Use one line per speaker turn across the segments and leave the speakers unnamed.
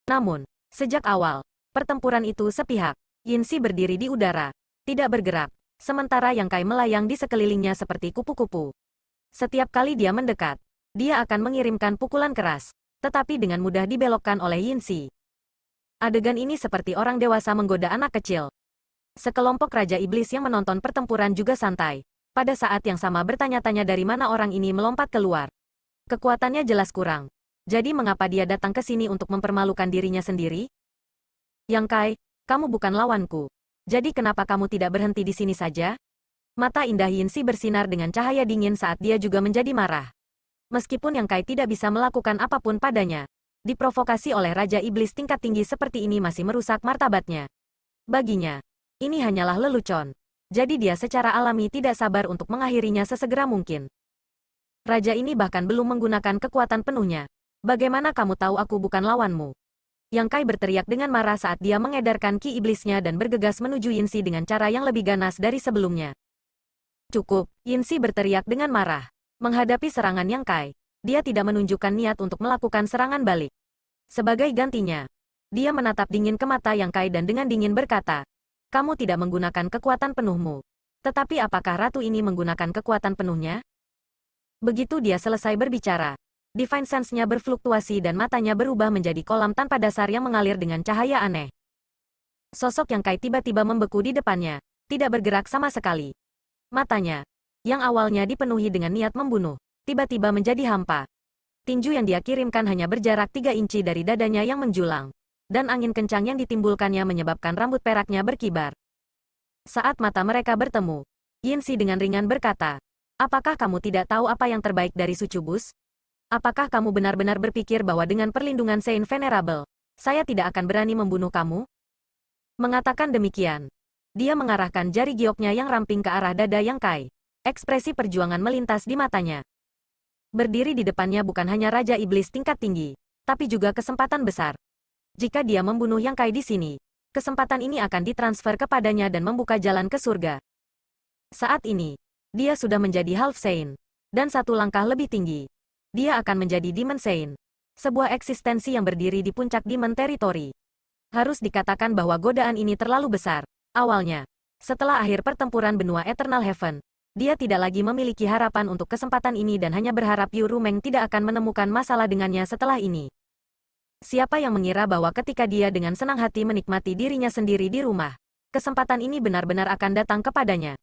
Namun, sejak awal, pertempuran itu sepihak. Yinsi berdiri di udara, tidak bergerak, sementara Yang Kai melayang di sekelilingnya seperti kupu-kupu. Setiap kali dia mendekat, dia akan mengirimkan pukulan keras, tetapi dengan mudah dibelokkan oleh Yinsi. Adegan ini seperti orang dewasa menggoda anak kecil. Sekelompok Raja Iblis yang menonton pertempuran juga santai. Pada saat yang sama bertanya-tanya dari mana orang ini melompat keluar. Kekuatannya jelas kurang. Jadi mengapa dia datang ke sini untuk mempermalukan dirinya sendiri? Yang Kai, kamu bukan lawanku. Jadi kenapa kamu tidak berhenti di sini saja? Mata indah Yinsi bersinar dengan cahaya dingin saat dia juga menjadi marah. Meskipun Yang Kai tidak bisa melakukan apapun padanya, diprovokasi oleh Raja Iblis tingkat tinggi seperti ini masih merusak martabatnya. Baginya, ini hanyalah lelucon. Jadi dia secara alami tidak sabar untuk mengakhirinya sesegera mungkin. Raja ini bahkan belum menggunakan kekuatan penuhnya. Bagaimana kamu tahu aku bukan lawanmu? Yang Kai berteriak dengan marah saat dia mengedarkan ki iblisnya dan bergegas menuju Yinsi dengan cara yang lebih ganas dari sebelumnya. Cukup, Yinsi berteriak dengan marah. Menghadapi serangan Yang Kai, dia tidak menunjukkan niat untuk melakukan serangan balik. Sebagai gantinya, dia menatap dingin ke mata Yang Kai dan dengan dingin berkata, kamu tidak menggunakan kekuatan penuhmu. Tetapi apakah ratu ini menggunakan kekuatan penuhnya? Begitu dia selesai berbicara, Divine Sense-nya berfluktuasi dan matanya berubah menjadi kolam tanpa dasar yang mengalir dengan cahaya aneh. Sosok Yang Kai tiba-tiba membeku di depannya, tidak bergerak sama sekali. Matanya, yang awalnya dipenuhi dengan niat membunuh, tiba-tiba menjadi hampa. Tinju yang dia kirimkan hanya berjarak 3 inci dari dadanya yang menjulang. Dan angin kencang yang ditimbulkannya menyebabkan rambut peraknya berkibar. Saat mata mereka bertemu, Yinsi dengan ringan berkata, apakah kamu tidak tahu apa yang terbaik dari Sucubus? Apakah kamu benar-benar berpikir bahwa dengan perlindungan Saint Venerable, saya tidak akan berani membunuh kamu? Mengatakan demikian, dia mengarahkan jari gioknya yang ramping ke arah dada Yang Kai. Ekspresi perjuangan melintas di matanya. Berdiri di depannya bukan hanya Raja Iblis tingkat tinggi, tapi juga kesempatan besar. Jika dia membunuh Yang Kai di sini, kesempatan ini akan ditransfer kepadanya dan membuka jalan ke surga. Saat ini, dia sudah menjadi Half Saint, dan satu langkah lebih tinggi. Dia akan menjadi Demon Saint, sebuah eksistensi yang berdiri di puncak Demon Territory. Harus dikatakan bahwa godaan ini terlalu besar. Awalnya, setelah akhir pertempuran benua Eternal Heaven, dia tidak lagi memiliki harapan untuk kesempatan ini dan hanya berharap Yu Rumeng tidak akan menemukan masalah dengannya setelah ini. Siapa yang mengira bahwa ketika dia dengan senang hati menikmati dirinya sendiri di rumah, kesempatan ini benar-benar akan datang kepadanya.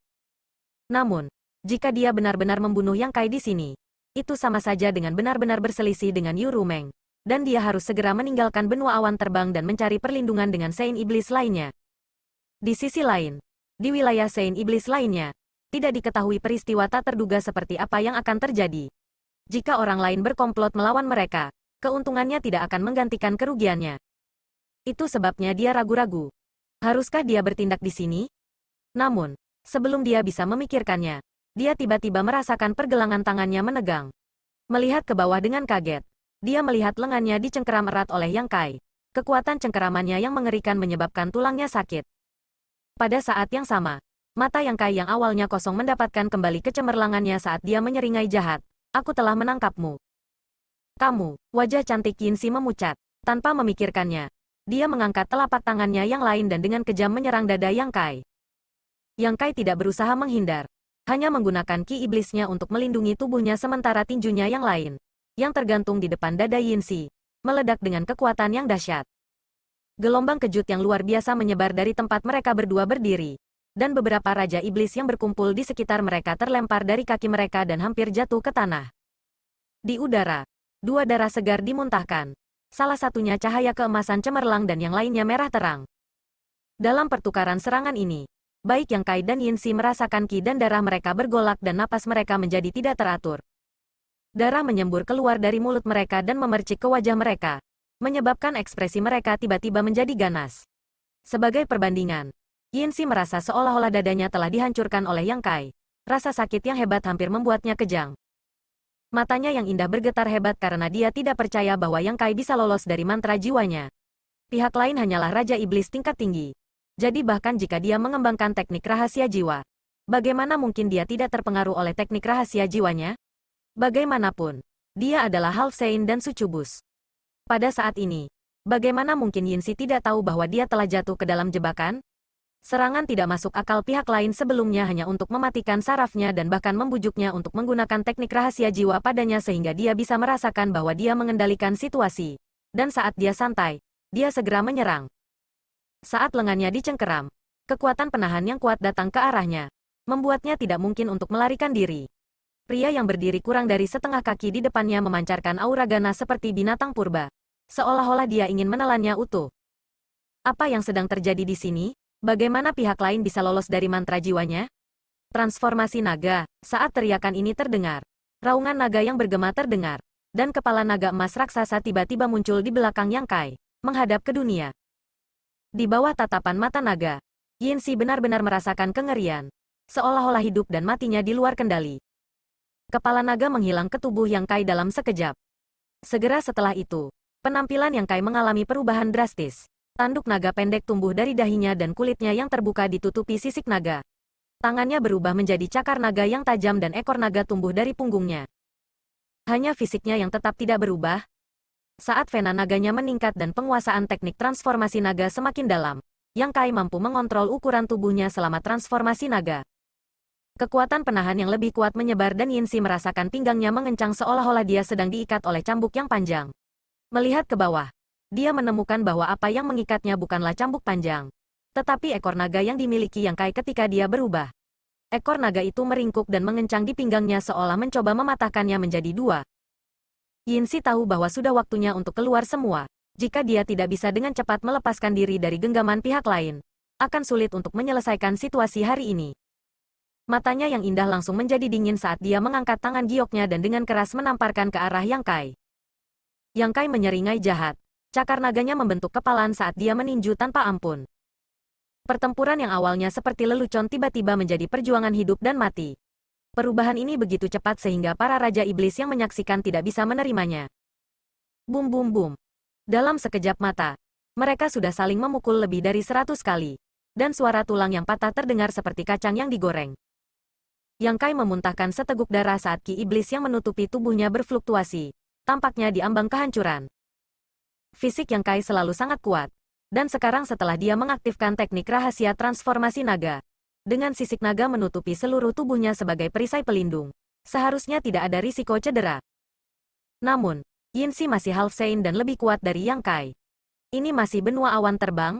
Namun, jika dia benar-benar membunuh Yang Kai di sini, itu sama saja dengan benar-benar berselisih dengan Yu Rumeng, dan dia harus segera meninggalkan benua awan terbang dan mencari perlindungan dengan Saint Iblis lainnya. Di sisi lain, di wilayah Saint Iblis lainnya, tidak diketahui peristiwa tak terduga seperti apa yang akan terjadi. Jika orang lain berkomplot melawan mereka, keuntungannya tidak akan menggantikan kerugiannya. Itu sebabnya dia ragu-ragu. Haruskah dia bertindak di sini? Namun, sebelum dia bisa memikirkannya, dia tiba-tiba merasakan pergelangan tangannya menegang. Melihat ke bawah dengan kaget, dia melihat lengannya dicengkeram erat oleh Yang Kai. Kekuatan cengkeramannya yang mengerikan menyebabkan tulangnya sakit. Pada saat yang sama, mata Yang Kai yang awalnya kosong mendapatkan kembali kecemerlangannya saat dia menyeringai jahat. Aku telah menangkapmu. Kamu, wajah cantik Yinsi memucat. Tanpa memikirkannya, dia mengangkat telapak tangannya yang lain dan dengan kejam menyerang dada Yang Kai. Yang Kai tidak berusaha menghindar, hanya menggunakan ki iblisnya untuk melindungi tubuhnya sementara tinjunya yang lain, yang tergantung di depan dada Yinsi, meledak dengan kekuatan yang dahsyat. Gelombang kejut yang luar biasa menyebar dari tempat mereka berdua berdiri, dan beberapa Raja Iblis yang berkumpul di sekitar mereka terlempar dari kaki mereka dan hampir jatuh ke tanah. Di udara, 2 darah segar dimuntahkan. Salah satunya cahaya keemasan cemerlang dan yang lainnya merah terang. Dalam pertukaran serangan ini, baik Yang Kai dan Yinsi merasakan ki dan darah mereka bergolak dan napas mereka menjadi tidak teratur. Darah menyembur keluar dari mulut mereka dan memercik ke wajah mereka, menyebabkan ekspresi mereka tiba-tiba menjadi ganas. Sebagai perbandingan, Yinsi merasa seolah-olah dadanya telah dihancurkan oleh Yang Kai. Rasa sakit yang hebat hampir membuatnya kejang. Matanya yang indah bergetar hebat karena dia tidak percaya bahwa Yang Kai bisa lolos dari mantra jiwanya. Pihak lain hanyalah Raja Iblis tingkat tinggi. Jadi bahkan jika dia mengembangkan teknik rahasia jiwa, bagaimana mungkin dia tidak terpengaruh oleh teknik rahasia jiwanya? Bagaimanapun, dia adalah Half Saint dan Sucubus. Pada saat ini, Bagaimana mungkin Yinsi tidak tahu bahwa dia telah jatuh ke dalam jebakan? Serangan tidak masuk akal pihak lain sebelumnya hanya untuk mematikan sarafnya dan bahkan membujuknya untuk menggunakan teknik rahasia jiwa padanya sehingga dia bisa merasakan bahwa dia mengendalikan situasi. Dan saat dia santai, dia segera menyerang. Saat lengannya dicengkeram, kekuatan penahan yang kuat datang ke arahnya, membuatnya tidak mungkin untuk melarikan diri. Pria yang berdiri kurang dari setengah kaki di depannya memancarkan aura ganas seperti binatang purba. Seolah-olah dia ingin menelannya utuh. Apa yang sedang terjadi di sini? Bagaimana pihak lain bisa lolos dari mantra jiwanya? Transformasi naga. Saat teriakan ini terdengar, raungan naga yang bergema terdengar, dan kepala naga emas raksasa tiba-tiba muncul di belakang Yang Kai, menghadap ke dunia. Di bawah tatapan mata naga, Yinsi benar-benar merasakan kengerian, seolah-olah hidup dan matinya di luar kendali. Kepala naga menghilang ke tubuh Yang Kai dalam sekejap. Segera setelah itu, penampilan Yang Kai mengalami perubahan drastis. Tanduk naga pendek tumbuh dari dahinya dan kulitnya yang terbuka ditutupi sisik naga. Tangannya berubah menjadi cakar naga yang tajam dan ekor naga tumbuh dari punggungnya. Hanya fisiknya yang tetap tidak berubah. Saat vena naganya meningkat dan penguasaan teknik transformasi naga semakin dalam, Yang Kai mampu mengontrol ukuran tubuhnya selama transformasi naga. Kekuatan penahan yang lebih kuat menyebar dan Yinsi merasakan pinggangnya mengencang seolah-olah dia sedang diikat oleh cambuk yang panjang. Melihat ke bawah, dia menemukan bahwa apa yang mengikatnya bukanlah cambuk panjang, tetapi ekor naga yang dimiliki Yang Kai ketika dia berubah. Ekor naga itu meringkuk dan mengencang di pinggangnya seolah mencoba mematahkannya menjadi dua. Yinsi tahu bahwa sudah waktunya untuk keluar semua. Jika dia tidak bisa dengan cepat melepaskan diri dari genggaman pihak lain, akan sulit untuk menyelesaikan situasi hari ini. Matanya yang indah langsung menjadi dingin saat dia mengangkat tangan gioknya dan dengan keras menamparkan ke arah Yang Kai. Yang Kai menyeringai jahat. Cakar naganya membentuk kepalan saat dia meninju tanpa ampun. Pertempuran yang awalnya seperti lelucon tiba-tiba menjadi perjuangan hidup dan mati. Perubahan ini begitu cepat sehingga para raja iblis yang menyaksikan tidak bisa menerimanya. Bum bum bum. Dalam sekejap mata, mereka sudah saling memukul lebih dari 100 kali. Dan suara tulang yang patah terdengar seperti kacang yang digoreng. Yang Kai memuntahkan seteguk darah saat ki iblis yang menutupi tubuhnya berfluktuasi. Tampaknya di ambang kehancuran. Fisik Yang Kai selalu sangat kuat. Dan sekarang setelah dia mengaktifkan teknik rahasia transformasi naga, dengan sisik naga menutupi seluruh tubuhnya sebagai perisai pelindung, seharusnya tidak ada risiko cedera. Namun, Yinsi masih half Saint dan lebih kuat dari Yang Kai. Ini masih benua awan terbang?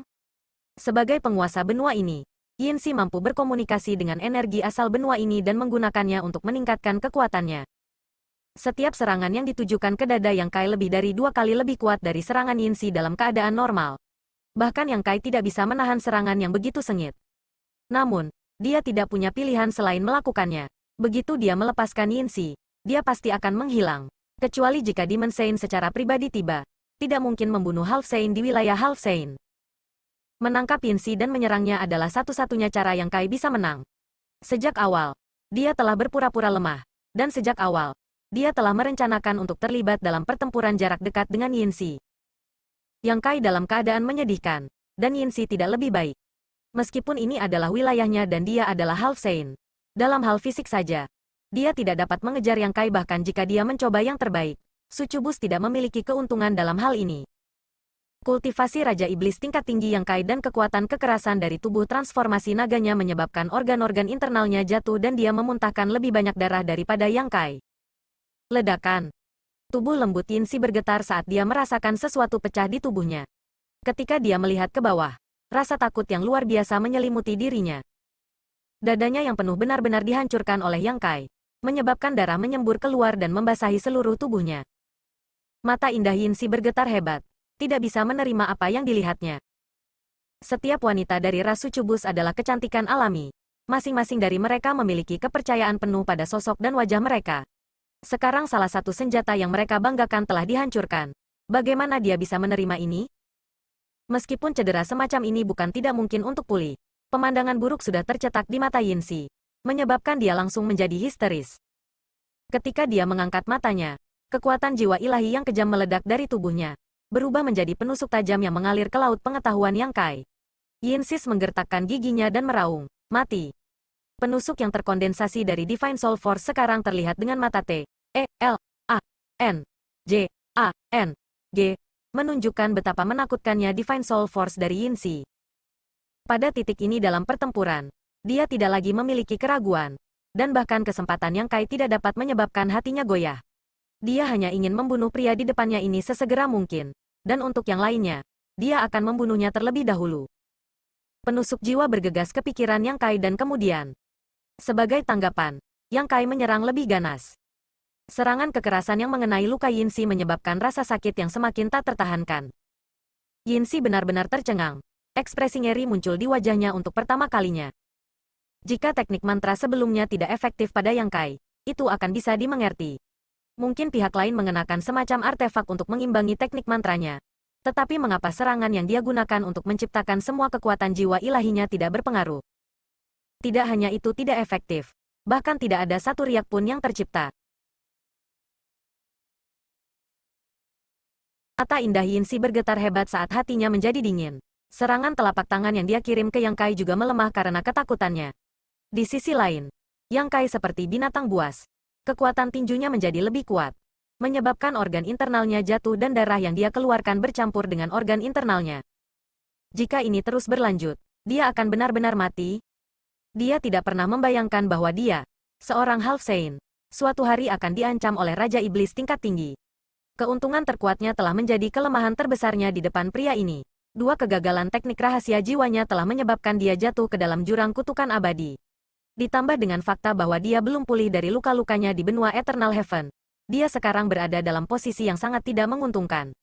Sebagai penguasa benua ini, Yinsi mampu berkomunikasi dengan energi asal benua ini dan menggunakannya untuk meningkatkan kekuatannya. Setiap serangan yang ditujukan ke dada Yang Kai lebih dari 2 kali lebih kuat dari serangan Yinsi dalam keadaan normal. Bahkan Yang Kai tidak bisa menahan serangan yang begitu sengit. Namun, dia tidak punya pilihan selain melakukannya. Begitu dia melepaskan Yinsi, dia pasti akan menghilang. Kecuali jika Demon Saint secara pribadi tiba. Tidak mungkin membunuh Half Saint di wilayah Half Saint. Menangkap Yinsi dan menyerangnya adalah satu-satunya cara Yang Kai bisa menang. Sejak awal, dia telah berpura-pura lemah. Dan sejak awal, dia telah merencanakan untuk terlibat dalam pertempuran jarak dekat dengan Yinsi. Yang Kai dalam keadaan menyedihkan, dan Yinsi tidak lebih baik. Meskipun ini adalah wilayahnya dan dia adalah Half Saint. Dalam hal fisik saja, dia tidak dapat mengejar Yang Kai bahkan jika dia mencoba yang terbaik. Sucubus tidak memiliki keuntungan dalam hal ini. Kultivasi Raja Iblis tingkat tinggi Yang Kai dan kekuatan kekerasan dari tubuh transformasi naganya menyebabkan organ-organ internalnya jatuh dan dia memuntahkan lebih banyak darah daripada Yang Kai. Ledakan. Tubuh lembut Yinsi bergetar saat dia merasakan sesuatu pecah di tubuhnya. Ketika dia melihat ke bawah, rasa takut yang luar biasa menyelimuti dirinya. Dadanya yang penuh benar-benar dihancurkan oleh Yang Kai, menyebabkan darah menyembur keluar dan membasahi seluruh tubuhnya. Mata indah Yinsi bergetar hebat, tidak bisa menerima apa yang dilihatnya. Setiap wanita dari ras Sucubus adalah kecantikan alami. Masing-masing dari mereka memiliki kepercayaan penuh pada sosok dan wajah mereka. Sekarang salah satu senjata yang mereka banggakan telah dihancurkan. Bagaimana dia bisa menerima ini? Meskipun cedera semacam ini bukan tidak mungkin untuk pulih, pemandangan buruk sudah tercetak di mata Yinsi, menyebabkan dia langsung menjadi histeris. Ketika dia mengangkat matanya, kekuatan jiwa ilahi yang kejam meledak dari tubuhnya, berubah menjadi penusuk tajam yang mengalir ke laut pengetahuan Yang Kai. Yinsi menggertakkan giginya dan meraung, mati. Penusuk yang terkondensasi dari Divine Soul Force sekarang terlihat dengan mata T, E, L, A, N, J, A, N, G, menunjukkan betapa menakutkannya Divine Soul Force dari Yinsi. Pada titik ini dalam pertempuran, dia tidak lagi memiliki keraguan, dan bahkan kesempatan Yang Kai tidak dapat menyebabkan hatinya goyah. Dia hanya ingin membunuh pria di depannya ini sesegera mungkin, dan untuk yang lainnya, dia akan membunuhnya terlebih dahulu. Penusuk jiwa bergegas ke pikiran Yang Kai dan kemudian, sebagai tanggapan, Yang Kai menyerang lebih ganas. Serangan kekerasan yang mengenai luka Yinsi menyebabkan rasa sakit yang semakin tak tertahankan. Yinsi benar-benar tercengang. Ekspresi ngeri muncul di wajahnya untuk pertama kalinya. Jika teknik mantra sebelumnya tidak efektif pada Yang Kai, itu akan bisa dimengerti. Mungkin pihak lain mengenakan semacam artefak untuk mengimbangi teknik mantranya. Tetapi mengapa serangan yang dia gunakan untuk menciptakan semua kekuatan jiwa ilahinya tidak berpengaruh? Tidak hanya itu tidak efektif. Bahkan tidak ada satu riak pun yang tercipta. Mata indah Yinsi bergetar hebat saat hatinya menjadi dingin. Serangan telapak tangan yang dia kirim ke Yang Kai juga melemah karena ketakutannya. Di sisi lain, Yang Kai seperti binatang buas. Kekuatan tinjunya menjadi lebih kuat, menyebabkan organ internalnya jatuh dan darah yang dia keluarkan bercampur dengan organ internalnya. Jika ini terus berlanjut, dia akan benar-benar mati. Dia tidak pernah membayangkan bahwa dia, seorang Half Saint, suatu hari akan diancam oleh Raja Iblis tingkat tinggi. Keuntungan terkuatnya telah menjadi kelemahan terbesarnya di depan pria ini. Dua kegagalan teknik rahasia jiwanya telah menyebabkan dia jatuh ke dalam jurang kutukan abadi. Ditambah dengan fakta bahwa dia belum pulih dari luka-lukanya di benua Eternal Heaven, dia sekarang berada dalam posisi yang sangat tidak menguntungkan.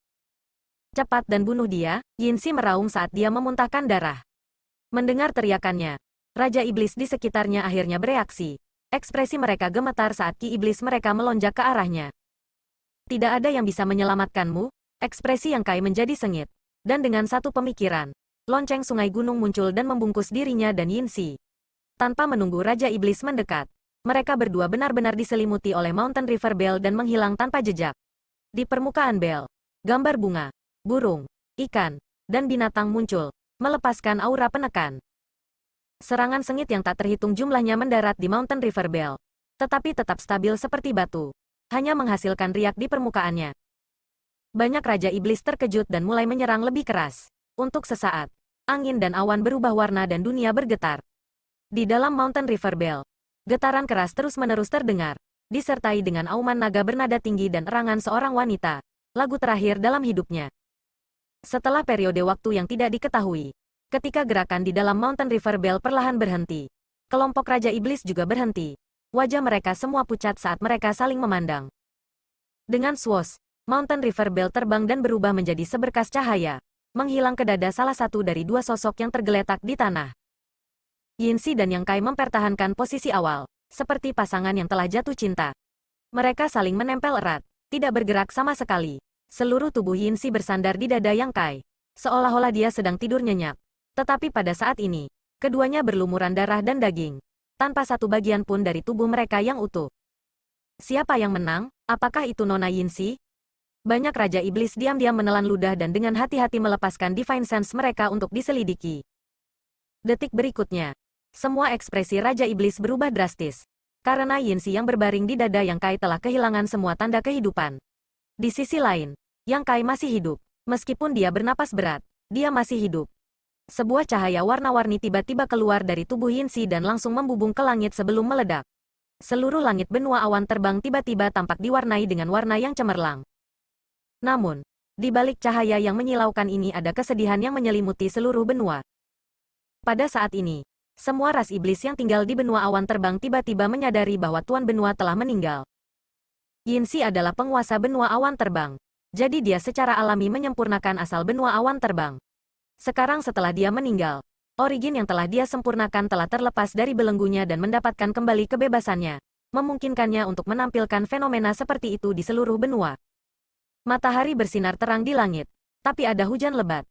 Cepat dan bunuh dia, Yinsi meraung saat dia memuntahkan darah. Mendengar teriakannya, Raja Iblis di sekitarnya akhirnya bereaksi. Ekspresi mereka gemetar saat ki iblis mereka melonjak ke arahnya. Tidak ada yang bisa menyelamatkanmu, ekspresi Yang Kai menjadi sengit. Dan dengan satu pemikiran, lonceng sungai gunung muncul dan membungkus dirinya dan Yinsi. Tanpa menunggu Raja Iblis mendekat, mereka berdua benar-benar diselimuti oleh Mountain River Bell dan menghilang tanpa jejak. Di permukaan Bell, gambar bunga, burung, ikan, dan binatang muncul, melepaskan aura penekan. Serangan sengit yang tak terhitung jumlahnya mendarat di Mountain River Bell, tetapi tetap stabil seperti batu, hanya menghasilkan riak di permukaannya. Banyak Raja Iblis terkejut dan mulai menyerang lebih keras. Untuk sesaat, angin dan awan berubah warna dan dunia bergetar. Di dalam Mountain River Bell, getaran keras terus-menerus terdengar, disertai dengan auman naga bernada tinggi dan erangan seorang wanita, lagu terakhir dalam hidupnya. Setelah periode waktu yang tidak diketahui, ketika gerakan di dalam Mountain River Bell perlahan berhenti, kelompok Raja Iblis juga berhenti. Wajah mereka semua pucat saat mereka saling memandang. Dengan swoosh, Mountain River Bell terbang dan berubah menjadi seberkas cahaya, menghilang ke dada salah satu dari dua sosok yang tergeletak di tanah. Yinsi dan Yang Kai mempertahankan posisi awal, seperti pasangan yang telah jatuh cinta. Mereka saling menempel erat, tidak bergerak sama sekali. Seluruh tubuh Yinsi bersandar di dada Yang Kai, seolah-olah dia sedang tidur nyenyak. Tetapi pada saat ini, keduanya berlumuran darah dan daging, tanpa satu bagian pun dari tubuh mereka yang utuh. Siapa yang menang? Apakah itu Nona Yinsi? Banyak Raja Iblis diam-diam menelan ludah dan dengan hati-hati melepaskan Divine Sense mereka untuk diselidiki. Detik berikutnya, semua ekspresi Raja Iblis berubah drastis, karena Yinsi yang berbaring di dada Yang Kai telah kehilangan semua tanda kehidupan. Di sisi lain, Yang Kai masih hidup. Meskipun dia bernapas berat, dia masih hidup. Sebuah cahaya warna-warni tiba-tiba keluar dari tubuh Yinsi dan langsung membubung ke langit sebelum meledak. Seluruh langit benua awan terbang tiba-tiba tampak diwarnai dengan warna yang cemerlang. Namun, di balik cahaya yang menyilaukan ini ada kesedihan yang menyelimuti seluruh benua. Pada saat ini, semua ras iblis yang tinggal di benua awan terbang tiba-tiba menyadari bahwa Tuan Benua telah meninggal. Yinsi adalah penguasa benua awan terbang, jadi dia secara alami menyempurnakan asal benua awan terbang. Sekarang setelah dia meninggal, origin yang telah dia sempurnakan telah terlepas dari belenggunya dan mendapatkan kembali kebebasannya, memungkinkannya untuk menampilkan fenomena seperti itu di seluruh benua. Matahari bersinar terang di langit, tapi ada hujan lebat.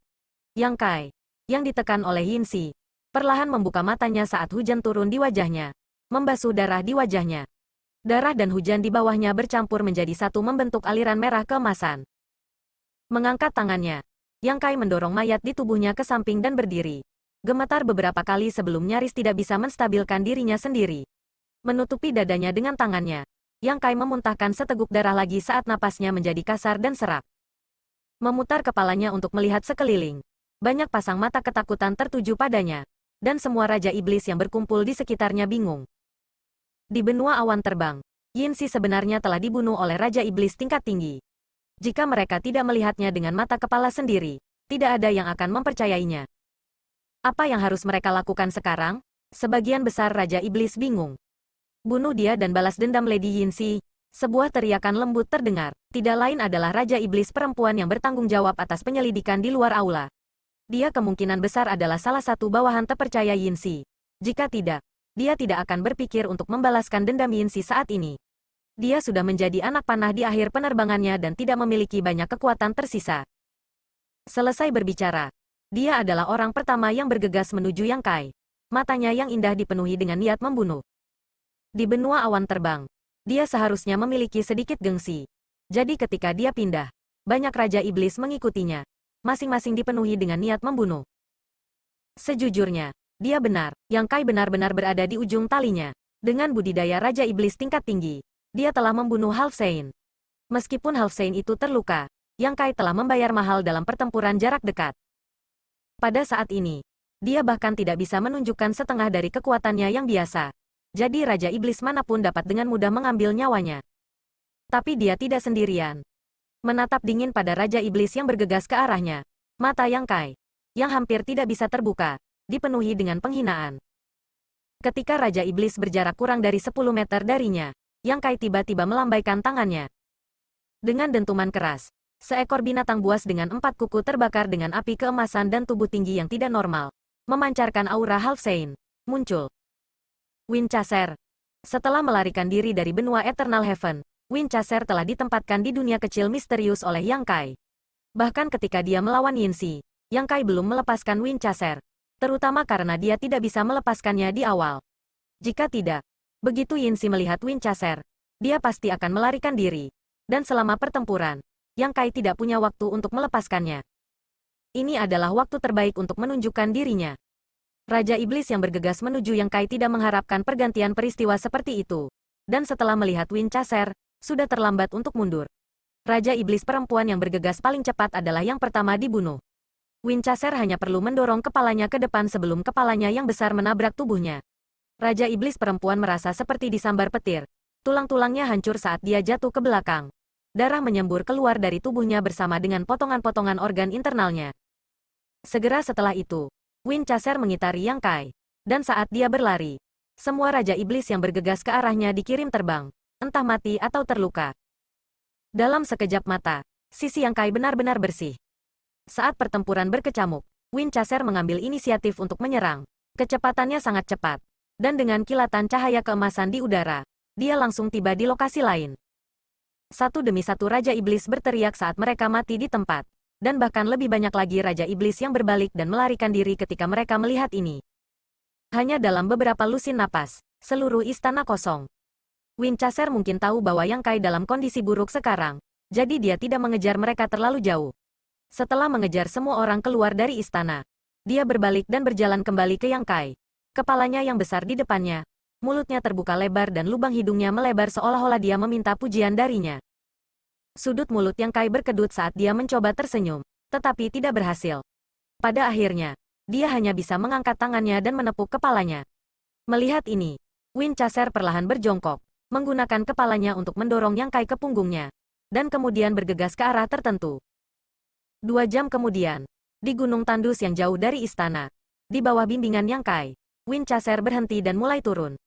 Yang Kai, yang ditekan oleh Yinsi, perlahan membuka matanya saat hujan turun di wajahnya, membasuh darah di wajahnya. Darah dan hujan di bawahnya bercampur menjadi satu membentuk aliran merah keemasan. Mengangkat tangannya, Yang Kai mendorong mayat di tubuhnya ke samping dan berdiri. Gemetar beberapa kali sebelum nyaris tidak bisa menstabilkan dirinya sendiri. Menutupi dadanya dengan tangannya, Yang Kai memuntahkan seteguk darah lagi saat napasnya menjadi kasar dan serak. Memutar kepalanya untuk melihat sekeliling. Banyak pasang mata ketakutan tertuju padanya. Dan semua Raja Iblis yang berkumpul di sekitarnya bingung. Di benua awan terbang, Yinsi sebenarnya telah dibunuh oleh Raja Iblis tingkat tinggi. Jika mereka tidak melihatnya dengan mata kepala sendiri, tidak ada yang akan mempercayainya. Apa yang harus mereka lakukan sekarang? Sebagian besar Raja Iblis bingung. Bunuh dia dan balas dendam Lady Yinsi. Sebuah teriakan lembut terdengar. Tidak lain adalah Raja Iblis perempuan yang bertanggung jawab atas penyelidikan di luar aula. Dia kemungkinan besar adalah salah satu bawahan terpercaya Yinsi. Jika tidak, dia tidak akan berpikir untuk membalaskan dendam Yinsi saat ini. Dia sudah menjadi anak panah di akhir penerbangannya dan tidak memiliki banyak kekuatan tersisa. Selesai berbicara, dia adalah orang pertama yang bergegas menuju Yang Kai. Matanya yang indah dipenuhi dengan niat membunuh. Di benua awan terbang, dia seharusnya memiliki sedikit gengsi. Jadi ketika dia pindah, banyak Raja Iblis mengikutinya. Masing-masing dipenuhi dengan niat membunuh. Sejujurnya, dia benar. Yang Kai benar-benar berada di ujung talinya. Dengan budidaya Raja Iblis tingkat tinggi, dia telah membunuh Half Saint. Meskipun Half Saint itu terluka, Yang Kai telah membayar mahal dalam pertempuran jarak dekat. Pada saat ini, dia bahkan tidak bisa menunjukkan setengah dari kekuatannya yang biasa. Jadi Raja Iblis manapun dapat dengan mudah mengambil nyawanya. Tapi dia tidak sendirian. Menatap dingin pada Raja Iblis yang bergegas ke arahnya. Mata Yang Kai, yang hampir tidak bisa terbuka, dipenuhi dengan penghinaan. Ketika Raja Iblis berjarak kurang dari 10 meter darinya, Yang Kai tiba-tiba melambaikan tangannya. Dengan dentuman keras, seekor binatang buas dengan 4 kuku terbakar dengan api keemasan dan tubuh tinggi yang tidak normal, memancarkan aura Half Saint, muncul. Winchester. Setelah melarikan diri dari benua Eternal Heaven, Winchester telah ditempatkan di dunia kecil misterius oleh Yang Kai. Bahkan ketika dia melawan Yinsi, Yang Kai belum melepaskan Winchester. Terutama karena dia tidak bisa melepaskannya di awal. Jika tidak, begitu Yinsi melihat Winchester, dia pasti akan melarikan diri. Dan selama pertempuran, Yang Kai tidak punya waktu untuk melepaskannya. Ini adalah waktu terbaik untuk menunjukkan dirinya. Raja Iblis yang bergegas menuju Yang Kai tidak mengharapkan pergantian peristiwa seperti itu. Dan setelah melihat Winchester, sudah terlambat untuk mundur. Raja Iblis perempuan yang bergegas paling cepat adalah yang pertama dibunuh. Winchester hanya perlu mendorong kepalanya ke depan sebelum kepalanya yang besar menabrak tubuhnya. Raja Iblis perempuan merasa seperti disambar petir. Tulang-tulangnya hancur saat dia jatuh ke belakang. Darah menyembur keluar dari tubuhnya bersama dengan potongan-potongan organ internalnya. Segera setelah itu, Winchester mengitari Yang Kai. Dan saat dia berlari, semua Raja Iblis yang bergegas ke arahnya dikirim terbang. Entah mati atau terluka. Dalam sekejap mata, sisi Yang Kai benar-benar bersih. Saat pertempuran berkecamuk, Winchester mengambil inisiatif untuk menyerang. Kecepatannya sangat cepat. Dan dengan kilatan cahaya keemasan di udara, dia langsung tiba di lokasi lain. Satu demi satu Raja Iblis berteriak saat mereka mati di tempat. Dan bahkan lebih banyak lagi Raja Iblis yang berbalik dan melarikan diri ketika mereka melihat ini. Hanya dalam beberapa lusin napas, seluruh istana kosong. Winchester mungkin tahu bahwa Yang Kai dalam kondisi buruk sekarang, jadi dia tidak mengejar mereka terlalu jauh. Setelah mengejar semua orang keluar dari istana, dia berbalik dan berjalan kembali ke Yang Kai. Kepalanya yang besar di depannya, mulutnya terbuka lebar dan lubang hidungnya melebar seolah-olah dia meminta pujian darinya. Sudut mulut Yang Kai berkedut saat dia mencoba tersenyum, tetapi tidak berhasil. Pada akhirnya, dia hanya bisa mengangkat tangannya dan menepuk kepalanya. Melihat ini, Winchester perlahan berjongkok, menggunakan kepalanya untuk mendorong Yang Kai ke punggungnya, dan kemudian bergegas ke arah tertentu. 2 jam kemudian, di gunung tandus yang jauh dari istana, di bawah bimbingan Yang Kai, Winchester berhenti dan mulai turun.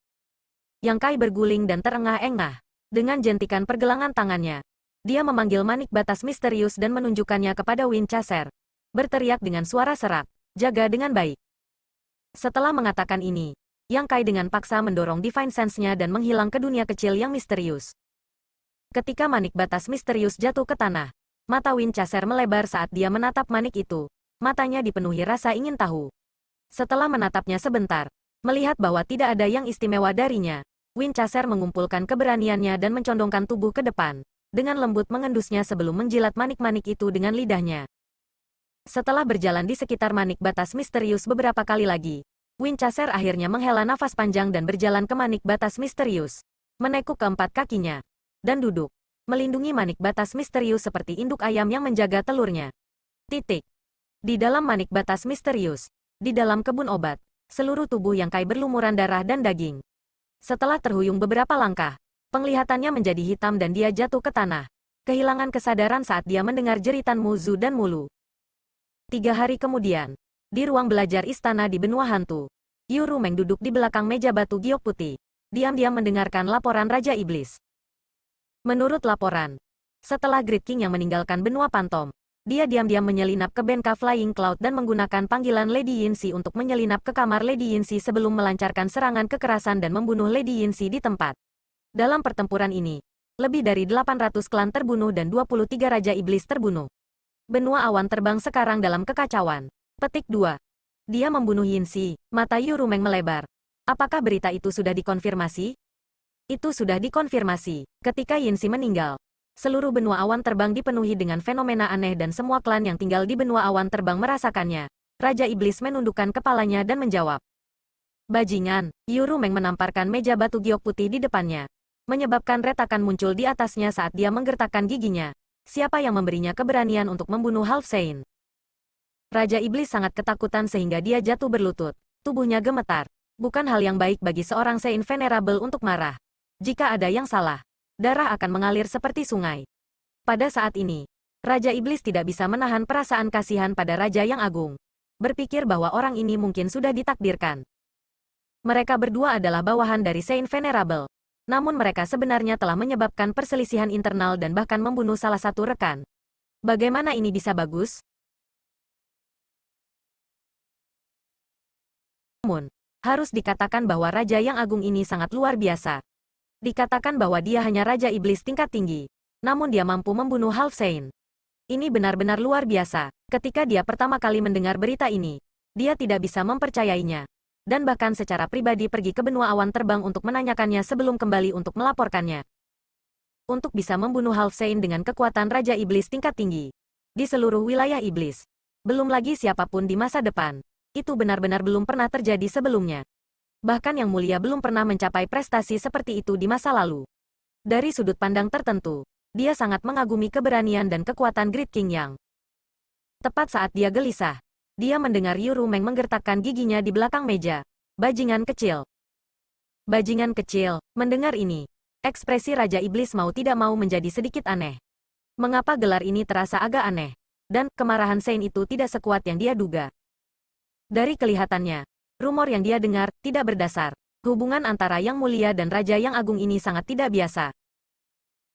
Yang Kai berguling dan terengah-engah. Dengan jentikan pergelangan tangannya, dia memanggil manik batas misterius dan menunjukkannya kepada Winchester. Berteriak dengan suara serak, jaga dengan baik. Setelah mengatakan ini, Yang Kai dengan paksa mendorong Divine Sense-nya dan menghilang ke dunia kecil yang misterius. Ketika manik batas misterius jatuh ke tanah, mata Winchester melebar saat dia menatap manik itu. Matanya dipenuhi rasa ingin tahu. Setelah menatapnya sebentar, melihat bahwa tidak ada yang istimewa darinya, Winchester mengumpulkan keberaniannya dan mencondongkan tubuh ke depan, dengan lembut mengendusnya sebelum menjilat manik-manik itu dengan lidahnya. Setelah berjalan di sekitar manik batas misterius beberapa kali lagi, Winchester akhirnya menghela nafas panjang dan berjalan ke manik batas misterius. Menekuk keempat kakinya. Dan duduk. melindungi manik batas misterius seperti induk ayam yang menjaga telurnya. Titik. Di dalam manik batas misterius, di dalam kebun obat, seluruh tubuh Yang Kai berlumuran darah dan daging. Setelah terhuyung beberapa langkah, penglihatannya menjadi hitam dan dia jatuh ke tanah. Kehilangan kesadaran saat dia mendengar jeritan Muzu dan Mulu. 3 hari kemudian, di ruang belajar istana di benua hantu, Yu Rumeng duduk di belakang meja batu giok putih, diam-diam mendengarkan laporan Raja Iblis. Menurut laporan, setelah Great King yang meninggalkan benua Pantom, dia diam-diam menyelinap ke Benka Flying Cloud dan menggunakan panggilan Lady Yinsi untuk menyelinap ke kamar Lady Yinsi sebelum melancarkan serangan kekerasan dan membunuh Lady Yinsi di tempat. Dalam pertempuran ini, lebih dari 800 klan terbunuh dan 23 Raja Iblis terbunuh. Benua awan terbang sekarang dalam kekacauan. Petik 2. Dia membunuh Yinsi, mata Yu Rumeng melebar. Apakah berita itu sudah dikonfirmasi? Itu sudah dikonfirmasi. Ketika Yinsi meninggal, seluruh benua awan terbang dipenuhi dengan fenomena aneh dan semua klan yang tinggal di benua awan terbang merasakannya. Raja Iblis menundukkan kepalanya dan menjawab. Bajingan, Yu Rumeng menamparkan meja batu giok putih di depannya, menyebabkan retakan muncul di atasnya saat dia menggertakkan giginya. Siapa yang memberinya keberanian untuk membunuh Half Saint? Raja Iblis sangat ketakutan sehingga dia jatuh berlutut. Tubuhnya gemetar. Bukan hal yang baik bagi seorang Saint Venerable untuk marah. Jika ada yang salah, darah akan mengalir seperti sungai. Pada saat ini, Raja Iblis tidak bisa menahan perasaan kasihan pada Raja yang agung. Berpikir bahwa orang ini mungkin sudah ditakdirkan. Mereka berdua adalah bawahan dari Saint Venerable. Namun mereka sebenarnya telah menyebabkan perselisihan internal dan bahkan membunuh salah satu rekan. Bagaimana ini bisa bagus? Namun, harus dikatakan bahwa Raja yang agung ini sangat luar biasa. Dikatakan bahwa dia hanya Raja Iblis tingkat tinggi. Namun dia mampu membunuh Half Saint. Ini benar-benar luar biasa. Ketika dia pertama kali mendengar berita ini, dia tidak bisa mempercayainya. Dan bahkan secara pribadi pergi ke benua awan terbang untuk menanyakannya sebelum kembali untuk melaporkannya. Untuk bisa membunuh Half Saint dengan kekuatan Raja Iblis tingkat tinggi. Di seluruh wilayah Iblis. Belum lagi siapapun di masa depan. Itu benar-benar belum pernah terjadi sebelumnya. Bahkan Yang Mulia belum pernah mencapai prestasi seperti itu di masa lalu. Dari sudut pandang tertentu, dia sangat mengagumi keberanian dan kekuatan Great King Yang. Tepat saat dia gelisah, dia mendengar Yu Rumeng menggertakkan giginya di belakang meja. Bajingan kecil. Bajingan kecil, mendengar ini, ekspresi Raja Iblis mau tidak mau menjadi sedikit aneh. Mengapa gelar ini terasa agak aneh? Dan kemarahan Saint itu tidak sekuat yang dia duga. Dari kelihatannya, rumor yang dia dengar tidak berdasar. Hubungan antara Yang Mulia dan Raja yang agung ini sangat tidak biasa.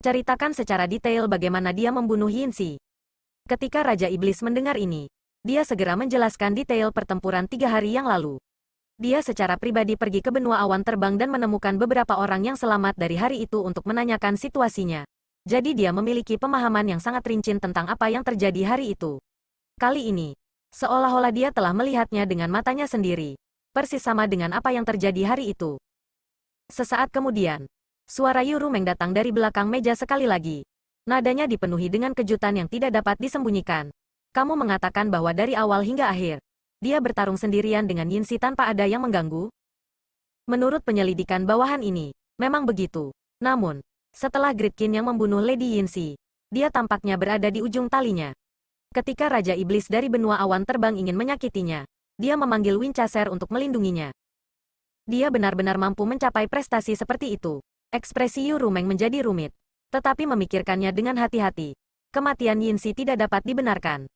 Ceritakan secara detail bagaimana dia membunuh Yinsi. Ketika Raja Iblis mendengar ini, dia segera menjelaskan detail pertempuran 3 hari yang lalu. Dia secara pribadi pergi ke benua awan terbang dan menemukan beberapa orang yang selamat dari hari itu untuk menanyakan situasinya. Jadi dia memiliki pemahaman yang sangat rinci tentang apa yang terjadi hari itu. Kali ini, seolah-olah dia telah melihatnya dengan matanya sendiri. Persis sama dengan apa yang terjadi hari itu. Sesaat kemudian, suara Yu Rumeng datang dari belakang meja sekali lagi. Nadanya dipenuhi dengan kejutan yang tidak dapat disembunyikan. Kamu mengatakan bahwa dari awal hingga akhir, dia bertarung sendirian dengan Yinsi tanpa ada yang mengganggu? Menurut penyelidikan bawahan ini, memang begitu. Namun, setelah Great King yang membunuh Lady Yinsi, dia tampaknya berada di ujung talinya. Ketika Raja Iblis dari benua awan terbang ingin menyakitinya, dia memanggil Winchester untuk melindunginya. Dia benar-benar mampu mencapai prestasi seperti itu. Ekspresi Yu Rumeng menjadi rumit, tetapi memikirkannya dengan hati-hati. Kematian Yinsi tidak dapat dibenarkan.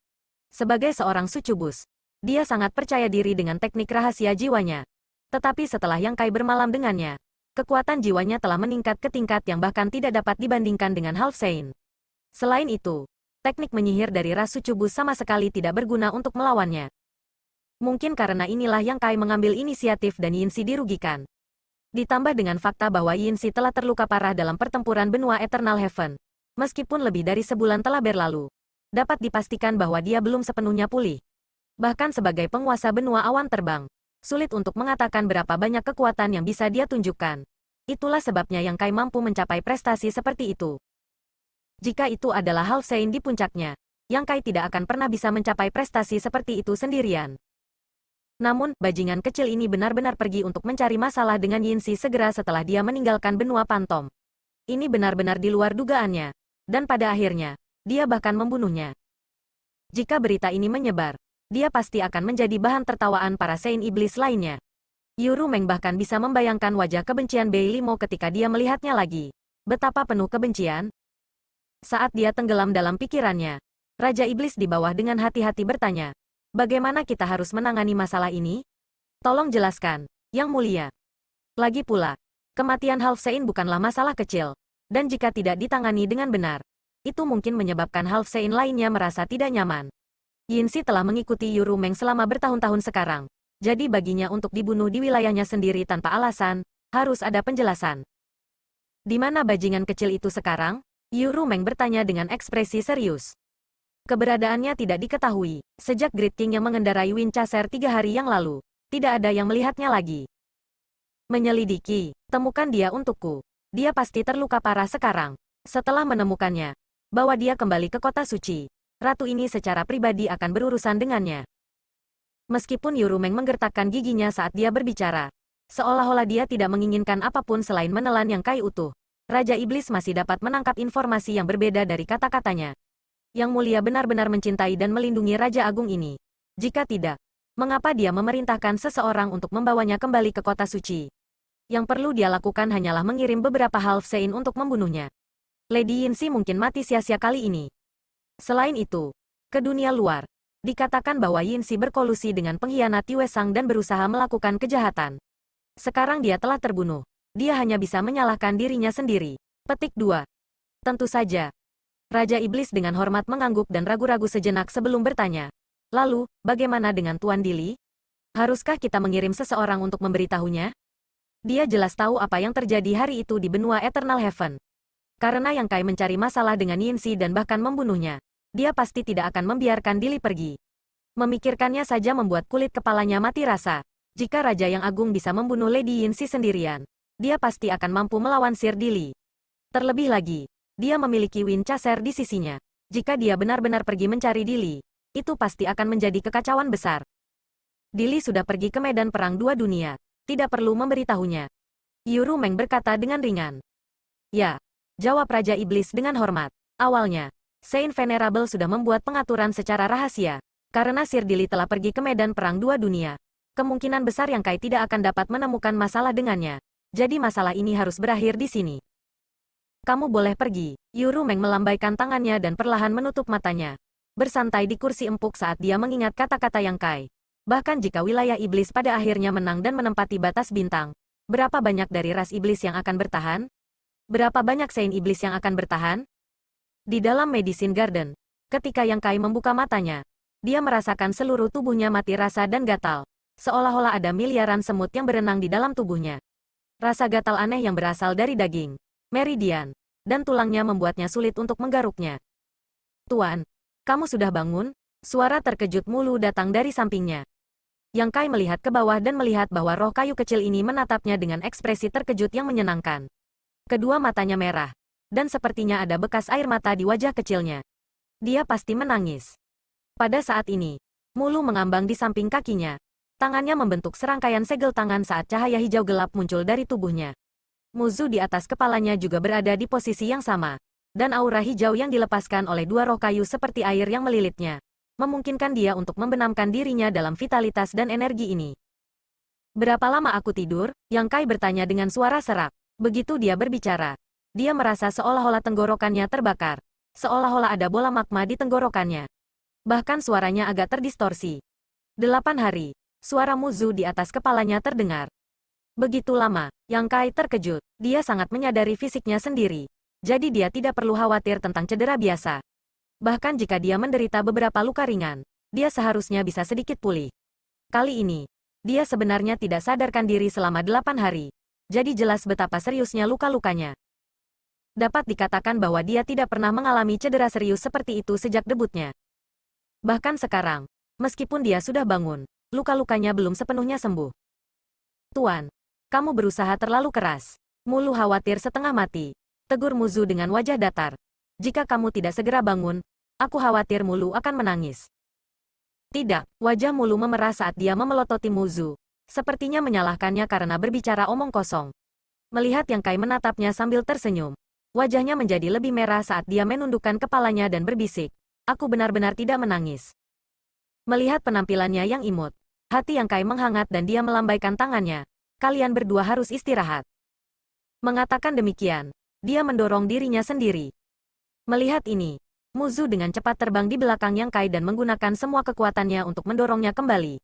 Sebagai seorang sucubus, dia sangat percaya diri dengan teknik rahasia jiwanya. Tetapi setelah Yang Kai bermalam dengannya, kekuatan jiwanya telah meningkat ke tingkat yang bahkan tidak dapat dibandingkan dengan Half Saint. Selain itu, teknik menyihir dari ras sucubus sama sekali tidak berguna untuk melawannya. Mungkin karena inilah Yang Kai mengambil inisiatif dan Yinsi dirugikan. Ditambah dengan fakta bahwa Yinsi telah terluka parah dalam pertempuran benua Eternal Heaven. Meskipun lebih dari sebulan telah berlalu, dapat dipastikan bahwa dia belum sepenuhnya pulih. Bahkan sebagai penguasa benua awan terbang, sulit untuk mengatakan berapa banyak kekuatan yang bisa dia tunjukkan. Itulah sebabnya Yang Kai mampu mencapai prestasi seperti itu. Jika itu adalah Half Saint di puncaknya, Yang Kai tidak akan pernah bisa mencapai prestasi seperti itu sendirian. Namun, bajingan kecil ini benar-benar pergi untuk mencari masalah dengan Yinsi segera setelah dia meninggalkan benua Pantom. Ini benar-benar di luar dugaannya. Dan pada akhirnya, dia bahkan membunuhnya. Jika berita ini menyebar, dia pasti akan menjadi bahan tertawaan para Saint Iblis lainnya. Yuru Meng bahkan bisa membayangkan wajah kebencian Bei Limo ketika dia melihatnya lagi. Betapa penuh kebencian. Saat dia tenggelam dalam pikirannya, Raja Iblis di bawah dengan hati-hati bertanya, "Bagaimana kita harus menangani masalah ini? Tolong jelaskan, Yang Mulia." Lagi pula, kematian Half Saint bukanlah masalah kecil, dan jika tidak ditangani dengan benar, itu mungkin menyebabkan Half Saint lainnya merasa tidak nyaman. Yinsi telah mengikuti Yuru Meng selama bertahun-tahun sekarang, jadi baginya untuk dibunuh di wilayahnya sendiri tanpa alasan, harus ada penjelasan. Di mana bajingan kecil itu sekarang? Yuru Meng bertanya dengan ekspresi serius. Keberadaannya tidak diketahui. Sejak Great King yang mengendarai Winchester 3 hari yang lalu, tidak ada yang melihatnya lagi. Menyelidiki, temukan dia untukku. Dia pasti terluka parah sekarang. Setelah menemukannya, bawa dia kembali ke kota suci. Ratu ini secara pribadi akan berurusan dengannya. Meskipun Yuru Meng menggertakkan giginya saat dia berbicara, seolah-olah dia tidak menginginkan apapun selain menelan Yang Kai utuh. Raja Iblis masih dapat menangkap informasi yang berbeda dari kata-katanya. Yang Mulia benar-benar mencintai dan melindungi Raja Agung ini. Jika tidak, mengapa dia memerintahkan seseorang untuk membawanya kembali ke kota suci? Yang perlu dia lakukan hanyalah mengirim beberapa Half Saint untuk membunuhnya. Lady Yinsi mungkin mati sia-sia kali ini. Selain itu, ke dunia luar, dikatakan bahwa Yinsi berkolusi dengan pengkhianat Yue Sang dan berusaha melakukan kejahatan. Sekarang dia telah terbunuh. Dia hanya bisa menyalahkan dirinya sendiri. Petik 2. Tentu saja. Raja Iblis dengan hormat mengangguk dan ragu-ragu sejenak sebelum bertanya. Lalu, bagaimana dengan Tuan Dili? Haruskah kita mengirim seseorang untuk memberitahunya? Dia jelas tahu apa yang terjadi hari itu di benua Eternal Heaven. Karena Yang Kai mencari masalah dengan Yinsi dan bahkan membunuhnya, dia pasti tidak akan membiarkan Dili pergi. Memikirkannya saja membuat kulit kepalanya mati rasa. Jika Raja yang Agung bisa membunuh Lady Yinsi sendirian, dia pasti akan mampu melawan Sir Dili. Terlebih lagi, dia memiliki Winchester di sisinya. Jika dia benar-benar pergi mencari Dili, itu pasti akan menjadi kekacauan besar. Dili sudah pergi ke medan perang dua dunia. Tidak perlu memberitahunya. Yuru Meng berkata dengan ringan. Ya, jawab Raja Iblis dengan hormat. Awalnya, Saint Venerable sudah membuat pengaturan secara rahasia. Karena Sir Dili telah pergi ke medan perang dua dunia, kemungkinan besar Yang Kai tidak akan dapat menemukan masalah dengannya. Jadi masalah ini harus berakhir di sini. Kamu boleh pergi. Yuru Meng melambaikan tangannya dan perlahan menutup matanya. Bersantai di kursi empuk saat dia mengingat kata-kata Yang Kai. Bahkan jika wilayah iblis pada akhirnya menang dan menempati batas bintang, berapa banyak dari ras iblis yang akan bertahan? Berapa banyak Saint Iblis yang akan bertahan? Di dalam Medicine Garden, ketika Yang Kai membuka matanya, dia merasakan seluruh tubuhnya mati rasa dan gatal. Seolah-olah ada miliaran semut yang berenang di dalam tubuhnya. Rasa gatal aneh yang berasal dari daging, meridian, dan tulangnya membuatnya sulit untuk menggaruknya. Tuan, kamu sudah bangun? Suara terkejut mulu datang dari sampingnya. Yang Kai melihat ke bawah dan melihat bahwa roh kayu kecil ini menatapnya dengan ekspresi terkejut yang menyenangkan. Kedua matanya merah, dan sepertinya ada bekas air mata di wajah kecilnya. Dia pasti menangis. Pada saat ini, Mulu mengambang di samping kakinya. Tangannya membentuk serangkaian segel tangan saat cahaya hijau gelap muncul dari tubuhnya. Muzu di atas kepalanya juga berada di posisi yang sama. Dan aura hijau yang dilepaskan oleh dua roh kayu seperti air yang melilitnya, memungkinkan dia untuk membenamkan dirinya dalam vitalitas dan energi ini. Berapa lama aku tidur? Yang Kai bertanya dengan suara serak. Begitu dia berbicara, dia merasa seolah-olah tenggorokannya terbakar. Seolah-olah ada bola magma di tenggorokannya. Bahkan suaranya agak terdistorsi. 8 hari. Suara Muzu di atas kepalanya terdengar. Begitu lama, Yang Kai terkejut. Dia sangat menyadari fisiknya sendiri. Jadi dia tidak perlu khawatir tentang cedera biasa. Bahkan jika dia menderita beberapa luka ringan, dia seharusnya bisa sedikit pulih. Kali ini, dia sebenarnya tidak sadarkan diri selama 8 hari. Jadi jelas betapa seriusnya luka-lukanya. Dapat dikatakan bahwa dia tidak pernah mengalami cedera serius seperti itu sejak debutnya. Bahkan sekarang, meskipun dia sudah bangun, luka-lukanya belum sepenuhnya sembuh. Tuan, kamu berusaha terlalu keras. Mulu khawatir setengah mati. Tegur Muzu dengan wajah datar. Jika kamu tidak segera bangun, aku khawatir Mulu akan menangis. Tidak, wajah Mulu memerah saat dia memelototi Muzu. Sepertinya menyalahkannya karena berbicara omong kosong. Melihat Yang Kai menatapnya sambil tersenyum, Wajahnya menjadi lebih merah saat dia menundukkan kepalanya dan berbisik, "Aku benar-benar tidak menangis." Melihat penampilannya yang imut, hati Yang Kai menghangat dan dia melambaikan tangannya. "Kalian berdua harus istirahat." Mengatakan demikian, dia mendorong dirinya sendiri. Melihat ini, Muzu dengan cepat terbang di belakang Yang Kai dan menggunakan semua kekuatannya untuk mendorongnya kembali.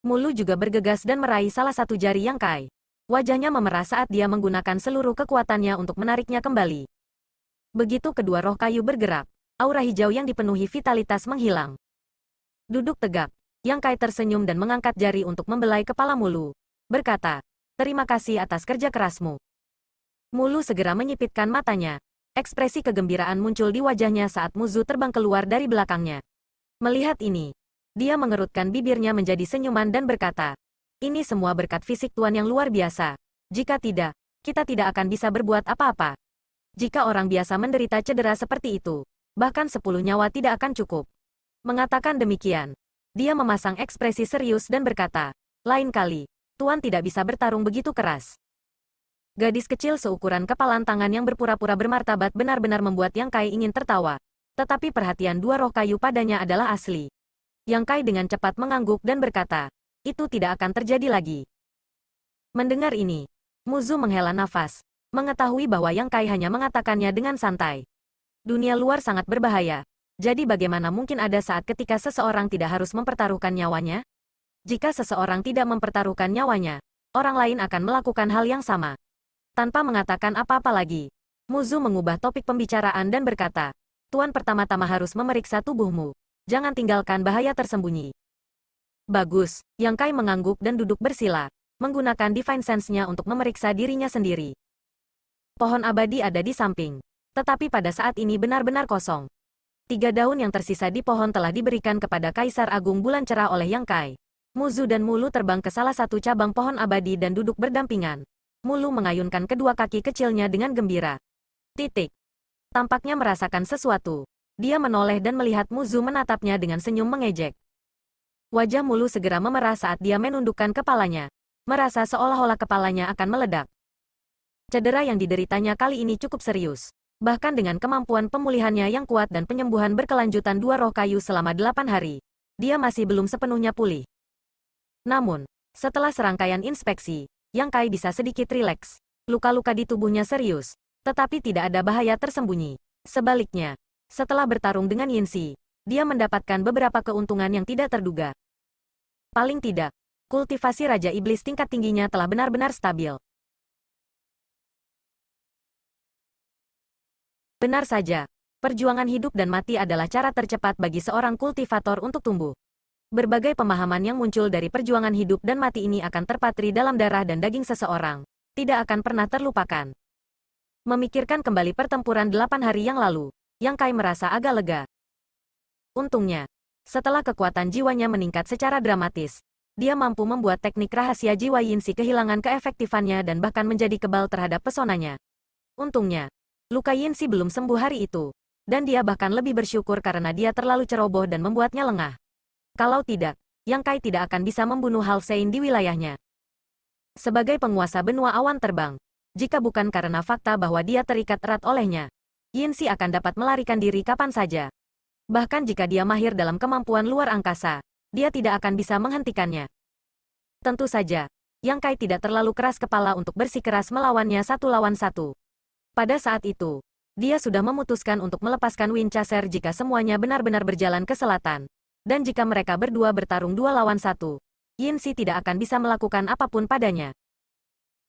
Mulu juga bergegas dan meraih salah satu jari Yang Kai. Wajahnya memerah saat dia menggunakan seluruh kekuatannya untuk menariknya kembali. Begitu kedua roh kayu bergerak, aura hijau yang dipenuhi vitalitas menghilang. Duduk tegak, Yang Kai tersenyum dan mengangkat jari untuk membelai kepala Mulu. Berkata, "Terima kasih atas kerja kerasmu." Mulu segera menyipitkan matanya. Ekspresi kegembiraan muncul di wajahnya saat Muzu terbang keluar dari belakangnya. Melihat ini, dia mengerutkan bibirnya menjadi senyuman dan berkata, "Ini semua berkat fisik Tuan yang luar biasa. Jika tidak, kita tidak akan bisa berbuat apa-apa. Jika orang biasa menderita cedera seperti itu, bahkan 10 nyawa tidak akan cukup." Mengatakan demikian, dia memasang ekspresi serius dan berkata, "Lain kali, Tuan tidak bisa bertarung begitu keras." Gadis kecil seukuran kepalan tangan yang berpura-pura bermartabat benar-benar membuat Yang Kai ingin tertawa. Tetapi perhatian dua roh kayu padanya adalah asli. Yang Kai dengan cepat mengangguk dan berkata, "Itu tidak akan terjadi lagi." Mendengar ini, Muzu menghela nafas, mengetahui bahwa Yang Kai hanya mengatakannya dengan santai. Dunia luar sangat berbahaya, jadi bagaimana mungkin ada saat ketika seseorang tidak harus mempertaruhkan nyawanya? Jika seseorang tidak mempertaruhkan nyawanya, orang lain akan melakukan hal yang sama. Tanpa mengatakan apa-apa lagi, Muzu mengubah topik pembicaraan dan berkata, "Tuan pertama-tama harus memeriksa tubuhmu. Jangan tinggalkan bahaya tersembunyi." "Bagus." Yang Kai mengangguk dan duduk bersila, menggunakan Divine Sense-nya untuk memeriksa dirinya sendiri. Pohon abadi ada di samping, tetapi pada saat ini benar-benar kosong. 3 daun yang tersisa di pohon telah diberikan kepada Kaisar Agung Bulan Cerah oleh Yang Kai. Muzu dan Mulu terbang ke salah satu cabang pohon abadi dan duduk berdampingan. Mulu mengayunkan kedua kaki kecilnya dengan gembira. Tampaknya merasakan sesuatu. Dia menoleh dan melihat Muzu menatapnya dengan senyum mengejek. Wajah Mulu segera memerah saat dia menundukkan kepalanya, merasa seolah-olah kepalanya akan meledak. Cedera yang dideritanya kali ini cukup serius. Bahkan dengan kemampuan pemulihannya yang kuat dan penyembuhan berkelanjutan dua roh kayu selama 8 hari, dia masih belum sepenuhnya pulih. Namun, setelah serangkaian inspeksi, Yang Kai bisa sedikit rileks. Luka-luka di tubuhnya serius, tetapi tidak ada bahaya tersembunyi. Sebaliknya, setelah bertarung dengan Yinsi, dia mendapatkan beberapa keuntungan yang tidak terduga. Paling tidak, kultivasi Raja Iblis tingkat tingginya telah benar-benar stabil. Benar saja, perjuangan hidup dan mati adalah cara tercepat bagi seorang kultivator untuk tumbuh. Berbagai pemahaman yang muncul dari perjuangan hidup dan mati ini akan terpatri dalam darah dan daging seseorang, tidak akan pernah terlupakan. Memikirkan kembali pertempuran 8 hari yang lalu, Yang Kai merasa agak lega. Untungnya, setelah kekuatan jiwanya meningkat secara dramatis, dia mampu membuat teknik rahasia jiwa Yinsi kehilangan keefektifannya dan bahkan menjadi kebal terhadap pesonanya. Untungnya, luka Yinsi belum sembuh hari itu, dan dia bahkan lebih bersyukur karena dia terlalu ceroboh dan membuatnya lengah. Kalau tidak, Yang Kai tidak akan bisa membunuh Halfsein di wilayahnya. Sebagai penguasa benua awan terbang, jika bukan karena fakta bahwa dia terikat erat olehnya, Yinsi akan dapat melarikan diri kapan saja. Bahkan jika dia mahir dalam kemampuan luar angkasa, dia tidak akan bisa menghentikannya. Tentu saja, Yang Kai tidak terlalu keras kepala untuk bersikeras melawannya 1 lawan 1. Pada saat itu, dia sudah memutuskan untuk melepaskan Winchester jika semuanya benar-benar berjalan ke selatan. Dan jika mereka berdua bertarung 2 lawan 1, Yinsi tidak akan bisa melakukan apapun padanya.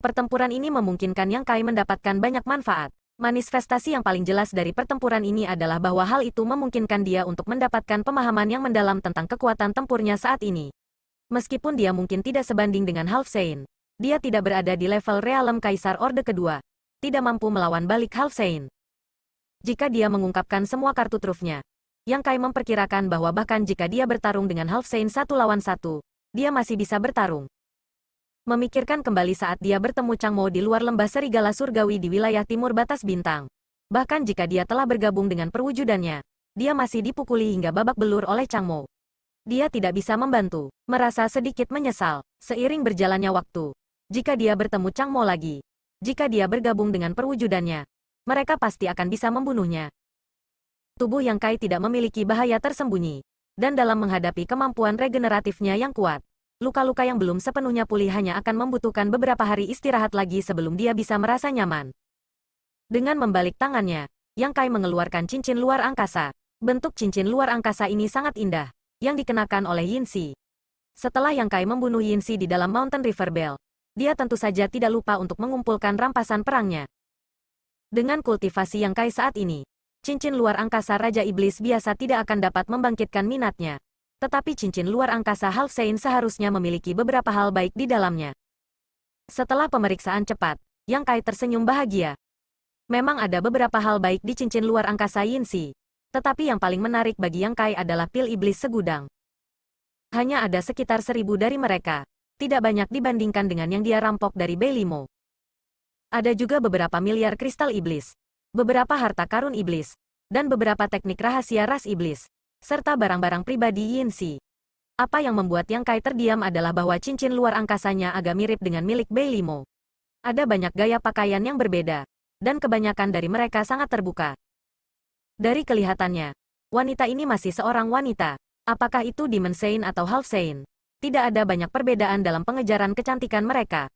Pertempuran ini memungkinkan Yang Kai mendapatkan banyak manfaat. Manifestasi yang paling jelas dari pertempuran ini adalah bahwa hal itu memungkinkan dia untuk mendapatkan pemahaman yang mendalam tentang kekuatan tempurnya saat ini. Meskipun dia mungkin tidak sebanding dengan Halfsein, dia tidak berada di level realem Kaisar Orde Kedua, tidak mampu melawan balik Halfsein. Jika dia mengungkapkan semua kartu trufnya, Yang Kai memperkirakan bahwa bahkan jika dia bertarung dengan Halfsein 1 lawan 1, dia masih bisa bertarung. Memikirkan kembali saat dia bertemu Changmo di luar lembah serigala surgawi di wilayah timur batas bintang. Bahkan jika dia telah bergabung dengan perwujudannya, dia masih dipukuli hingga babak belur oleh Changmo. Dia tidak bisa membantu, merasa sedikit menyesal, seiring berjalannya waktu. Jika dia bertemu Changmo lagi, jika dia bergabung dengan perwujudannya, mereka pasti akan bisa membunuhnya. Tubuh Yang Kai tidak memiliki bahaya tersembunyi. Dan dalam menghadapi kemampuan regeneratifnya yang kuat, luka-luka yang belum sepenuhnya pulih hanya akan membutuhkan beberapa hari istirahat lagi sebelum dia bisa merasa nyaman. Dengan membalik tangannya, Yang Kai mengeluarkan cincin luar angkasa. Bentuk cincin luar angkasa ini sangat indah, yang dikenakan oleh Yin Xi. Setelah Yang Kai membunuh Yin Xi di dalam Mountain River Bell, dia tentu saja tidak lupa untuk mengumpulkan rampasan perangnya. Dengan kultivasi Yang Kai saat ini, cincin luar angkasa Raja Iblis biasa tidak akan dapat membangkitkan minatnya. Tetapi cincin luar angkasa Half Saint seharusnya memiliki beberapa hal baik di dalamnya. Setelah pemeriksaan cepat, Yang Kai tersenyum bahagia. Memang ada beberapa hal baik di cincin luar angkasa Yin Xi. Tetapi yang paling menarik bagi Yang Kai adalah pil iblis segudang. Hanya ada sekitar 1000 dari mereka. Tidak banyak dibandingkan dengan yang dia rampok dari Belimo. Ada juga beberapa miliar kristal iblis, beberapa harta karun iblis, dan beberapa teknik rahasia ras iblis, serta barang-barang pribadi Yin Xi. Apa yang membuat Yang Kai terdiam adalah bahwa cincin luar angkasanya agak mirip dengan milik Belimo. Ada banyak gaya pakaian yang berbeda, dan kebanyakan dari mereka sangat terbuka. Dari kelihatannya, wanita ini masih seorang wanita. Apakah itu Demon Saint atau Half Saint? Tidak ada banyak perbedaan dalam pengejaran kecantikan mereka.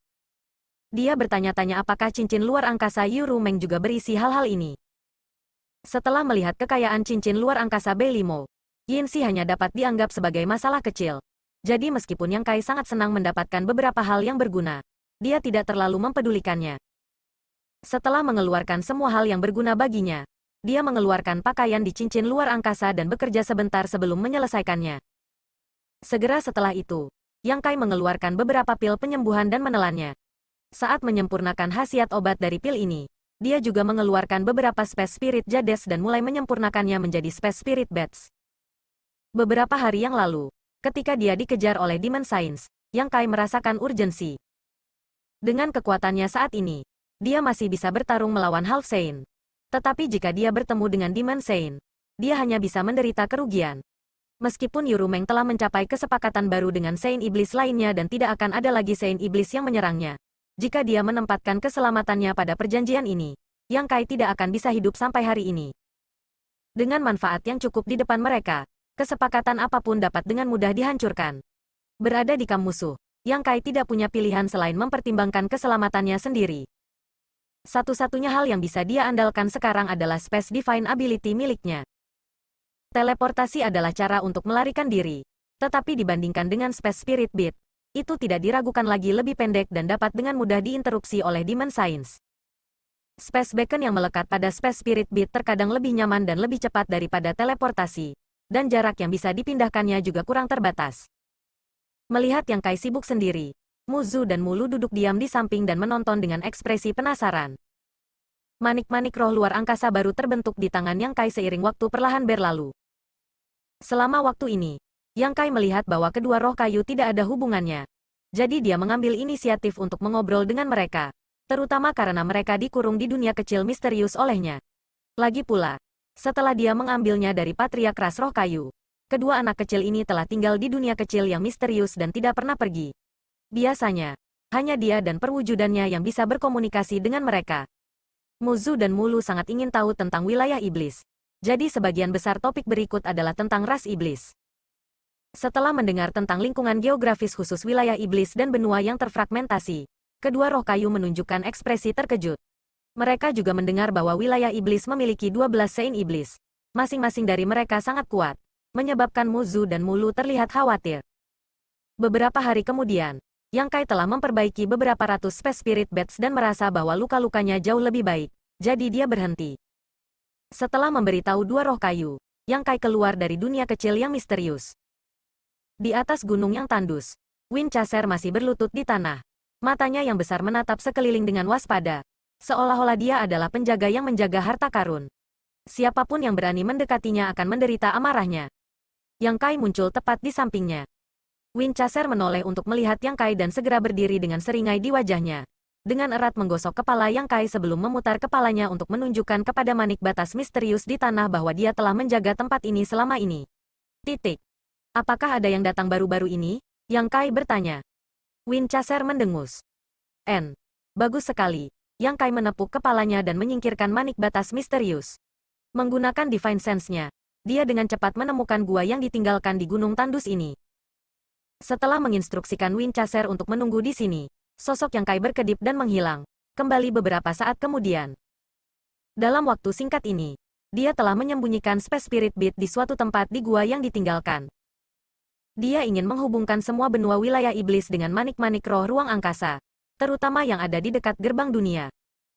Dia bertanya-tanya apakah cincin luar angkasa Yuru Meng juga berisi hal-hal ini. Setelah melihat kekayaan cincin luar angkasa Belimo, Yin Xi hanya dapat dianggap sebagai masalah kecil. Jadi meskipun Yang Kai sangat senang mendapatkan beberapa hal yang berguna, dia tidak terlalu mempedulikannya. Setelah mengeluarkan semua hal yang berguna baginya, dia mengeluarkan pakaian di cincin luar angkasa dan bekerja sebentar sebelum menyelesaikannya. Segera setelah itu, Yang Kai mengeluarkan beberapa pil penyembuhan dan menelannya. Saat menyempurnakan khasiat obat dari pil ini, dia juga mengeluarkan beberapa Space Spirit Jades dan mulai menyempurnakannya menjadi Space Spirit Bats. Beberapa hari yang lalu, ketika dia dikejar oleh Demon Saints, Yang Kai merasakan urgensi. Dengan kekuatannya saat ini, dia masih bisa bertarung melawan Half Saint. Tetapi jika dia bertemu dengan Demon Saint, dia hanya bisa menderita kerugian. Meskipun Yuru Meng telah mencapai kesepakatan baru dengan Saint Iblis lainnya dan tidak akan ada lagi Saint Iblis yang menyerangnya. Jika dia menempatkan keselamatannya pada perjanjian ini, Yang Kai tidak akan bisa hidup sampai hari ini. Dengan manfaat yang cukup di depan mereka, kesepakatan apapun dapat dengan mudah dihancurkan. Berada di kamp musuh, Yang Kai tidak punya pilihan selain mempertimbangkan keselamatannya sendiri. Satu-satunya hal yang bisa dia andalkan sekarang adalah Space Divine Ability miliknya. Teleportasi adalah cara untuk melarikan diri. Tetapi dibandingkan dengan Space Spirit Beat, itu tidak diragukan lagi lebih pendek dan dapat dengan mudah diinterupsi oleh Demon Saints. Space Beacon yang melekat pada Space Spirit Beat terkadang lebih nyaman dan lebih cepat daripada teleportasi, dan jarak yang bisa dipindahkannya juga kurang terbatas. Melihat Yang Kai sibuk sendiri, Muzu dan Mulu duduk diam di samping dan menonton dengan ekspresi penasaran. Manik-manik roh luar angkasa baru terbentuk di tangan Yang Kai seiring waktu perlahan berlalu. Selama waktu ini, Yang Kai melihat bahwa kedua roh kayu tidak ada hubungannya. Jadi dia mengambil inisiatif untuk mengobrol dengan mereka, terutama karena mereka dikurung di dunia kecil misterius olehnya. Lagi pula, setelah dia mengambilnya dari Patriark Ras Roh Kayu, kedua anak kecil ini telah tinggal di dunia kecil yang misterius dan tidak pernah pergi. Biasanya, hanya dia dan perwujudannya yang bisa berkomunikasi dengan mereka. Muzu dan Mulu sangat ingin tahu tentang wilayah iblis. Jadi sebagian besar topik berikut adalah tentang ras iblis. Setelah mendengar tentang lingkungan geografis khusus wilayah iblis dan benua yang terfragmentasi, kedua roh kayu menunjukkan ekspresi terkejut. Mereka juga mendengar bahwa wilayah iblis memiliki 12 Saint Iblis. Masing-masing dari mereka sangat kuat, menyebabkan Muzu dan Mulu terlihat khawatir. Beberapa hari kemudian, Yang Kai telah memperbaiki beberapa ratus Space Spirit Bats dan merasa bahwa luka-lukanya jauh lebih baik, jadi dia berhenti. Setelah memberitahu dua roh kayu, Yang Kai keluar dari dunia kecil yang misterius. Di atas gunung yang tandus, Winchester masih berlutut di tanah. Matanya yang besar menatap sekeliling dengan waspada, seolah-olah dia adalah penjaga yang menjaga harta karun. Siapapun yang berani mendekatinya akan menderita amarahnya. Yang Kai muncul tepat di sampingnya. Winchester menoleh untuk melihat Yang Kai dan segera berdiri dengan seringai di wajahnya. Dengan erat menggosok kepala Yang Kai sebelum memutar kepalanya untuk menunjukkan kepada manik batas misterius di tanah bahwa dia telah menjaga tempat ini selama ini. Titik. Apakah ada yang datang baru-baru ini? Yang Kai bertanya. Winchester mendengus. Bagus sekali. Yang Kai menepuk kepalanya dan menyingkirkan manik batas misterius. Menggunakan Divine Sense-nya, dia dengan cepat menemukan gua yang ditinggalkan di Gunung Tandus ini. Setelah menginstruksikan Winchester untuk menunggu di sini, sosok Yang Kai berkedip dan menghilang, kembali beberapa saat kemudian. Dalam waktu singkat ini, dia telah menyembunyikan Space Spirit Bead di suatu tempat di gua yang ditinggalkan. Dia ingin menghubungkan semua benua wilayah iblis dengan manik-manik roh ruang angkasa, terutama yang ada di dekat gerbang dunia.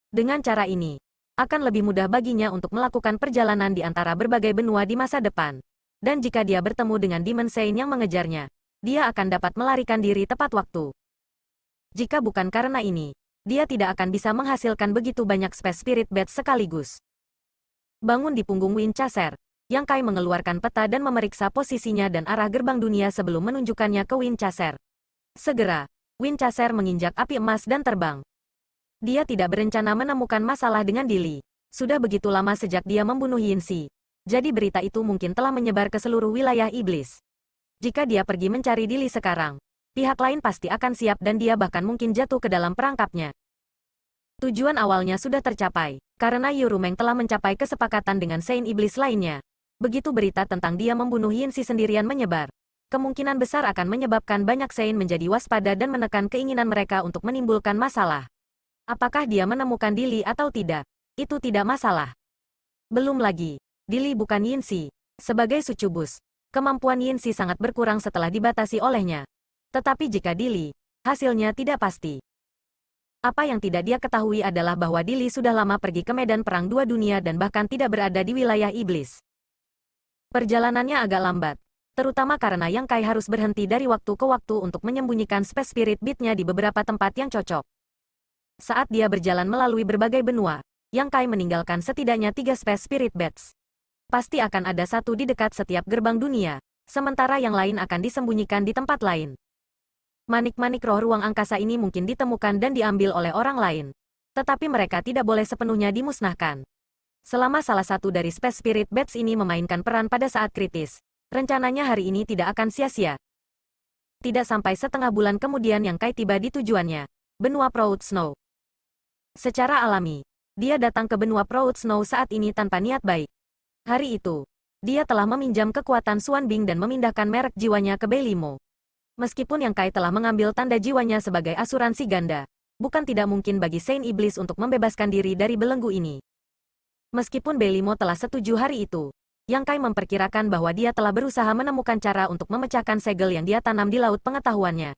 Dengan cara ini, akan lebih mudah baginya untuk melakukan perjalanan di antara berbagai benua di masa depan. Dan jika dia bertemu dengan Demon Saint yang mengejarnya, dia akan dapat melarikan diri tepat waktu. Jika bukan karena ini, dia tidak akan bisa menghasilkan begitu banyak Space Spirit Beads sekaligus. Bangun di punggung Winchester, Yang Kai mengeluarkan peta dan memeriksa posisinya dan arah gerbang dunia sebelum menunjukkannya ke Winchester. Segera, Winchester menginjak api emas dan terbang. Dia tidak berencana menemukan masalah dengan Dili. Sudah begitu lama sejak dia membunuh Yinsi. Jadi berita itu mungkin telah menyebar ke seluruh wilayah iblis. Jika dia pergi mencari Dili sekarang, pihak lain pasti akan siap dan dia bahkan mungkin jatuh ke dalam perangkapnya. Tujuan awalnya sudah tercapai, karena Yurumeng telah mencapai kesepakatan dengan Saint Iblis lainnya. Begitu berita tentang dia membunuh Yinsi sendirian menyebar, kemungkinan besar akan menyebabkan banyak Saint menjadi waspada dan menekan keinginan mereka untuk menimbulkan masalah. Apakah dia menemukan Dili atau tidak, itu tidak masalah. Belum lagi, Dili bukan Yinsi. Sebagai sucubus, kemampuan Yinsi sangat berkurang setelah dibatasi olehnya. Tetapi jika Dili, hasilnya tidak pasti. Apa yang tidak dia ketahui adalah bahwa Dili sudah lama pergi ke medan perang dua dunia dan bahkan tidak berada di wilayah iblis. Perjalanannya agak lambat, terutama karena Yang Kai harus berhenti dari waktu ke waktu untuk menyembunyikan Space Spirit Bead-nya di beberapa tempat yang cocok. Saat dia berjalan melalui berbagai benua, Yang Kai meninggalkan setidaknya 3 Space Spirit Beads. Pasti akan ada satu di dekat setiap gerbang dunia, sementara yang lain akan disembunyikan di tempat lain. Manik-manik roh ruang angkasa ini mungkin ditemukan dan diambil oleh orang lain. Tetapi mereka tidak boleh sepenuhnya dimusnahkan. Selama salah satu dari Space Spirit Beads ini memainkan peran pada saat kritis, rencananya hari ini tidak akan sia-sia. Tidak sampai setengah bulan kemudian Yang Kai tiba di tujuannya, benua Proud Snow. Secara alami, dia datang ke benua Proud Snow saat ini tanpa niat baik. Hari itu, dia telah meminjam kekuatan Xuan Bing dan memindahkan merek jiwanya ke Beilimo. Meskipun Yang Kai telah mengambil tanda jiwanya sebagai asuransi ganda, bukan tidak mungkin bagi Saint Iblis untuk membebaskan diri dari belenggu ini. Meskipun Beilimo telah setuju hari itu, Yang Kai memperkirakan bahwa dia telah berusaha menemukan cara untuk memecahkan segel yang dia tanam di laut pengetahuannya.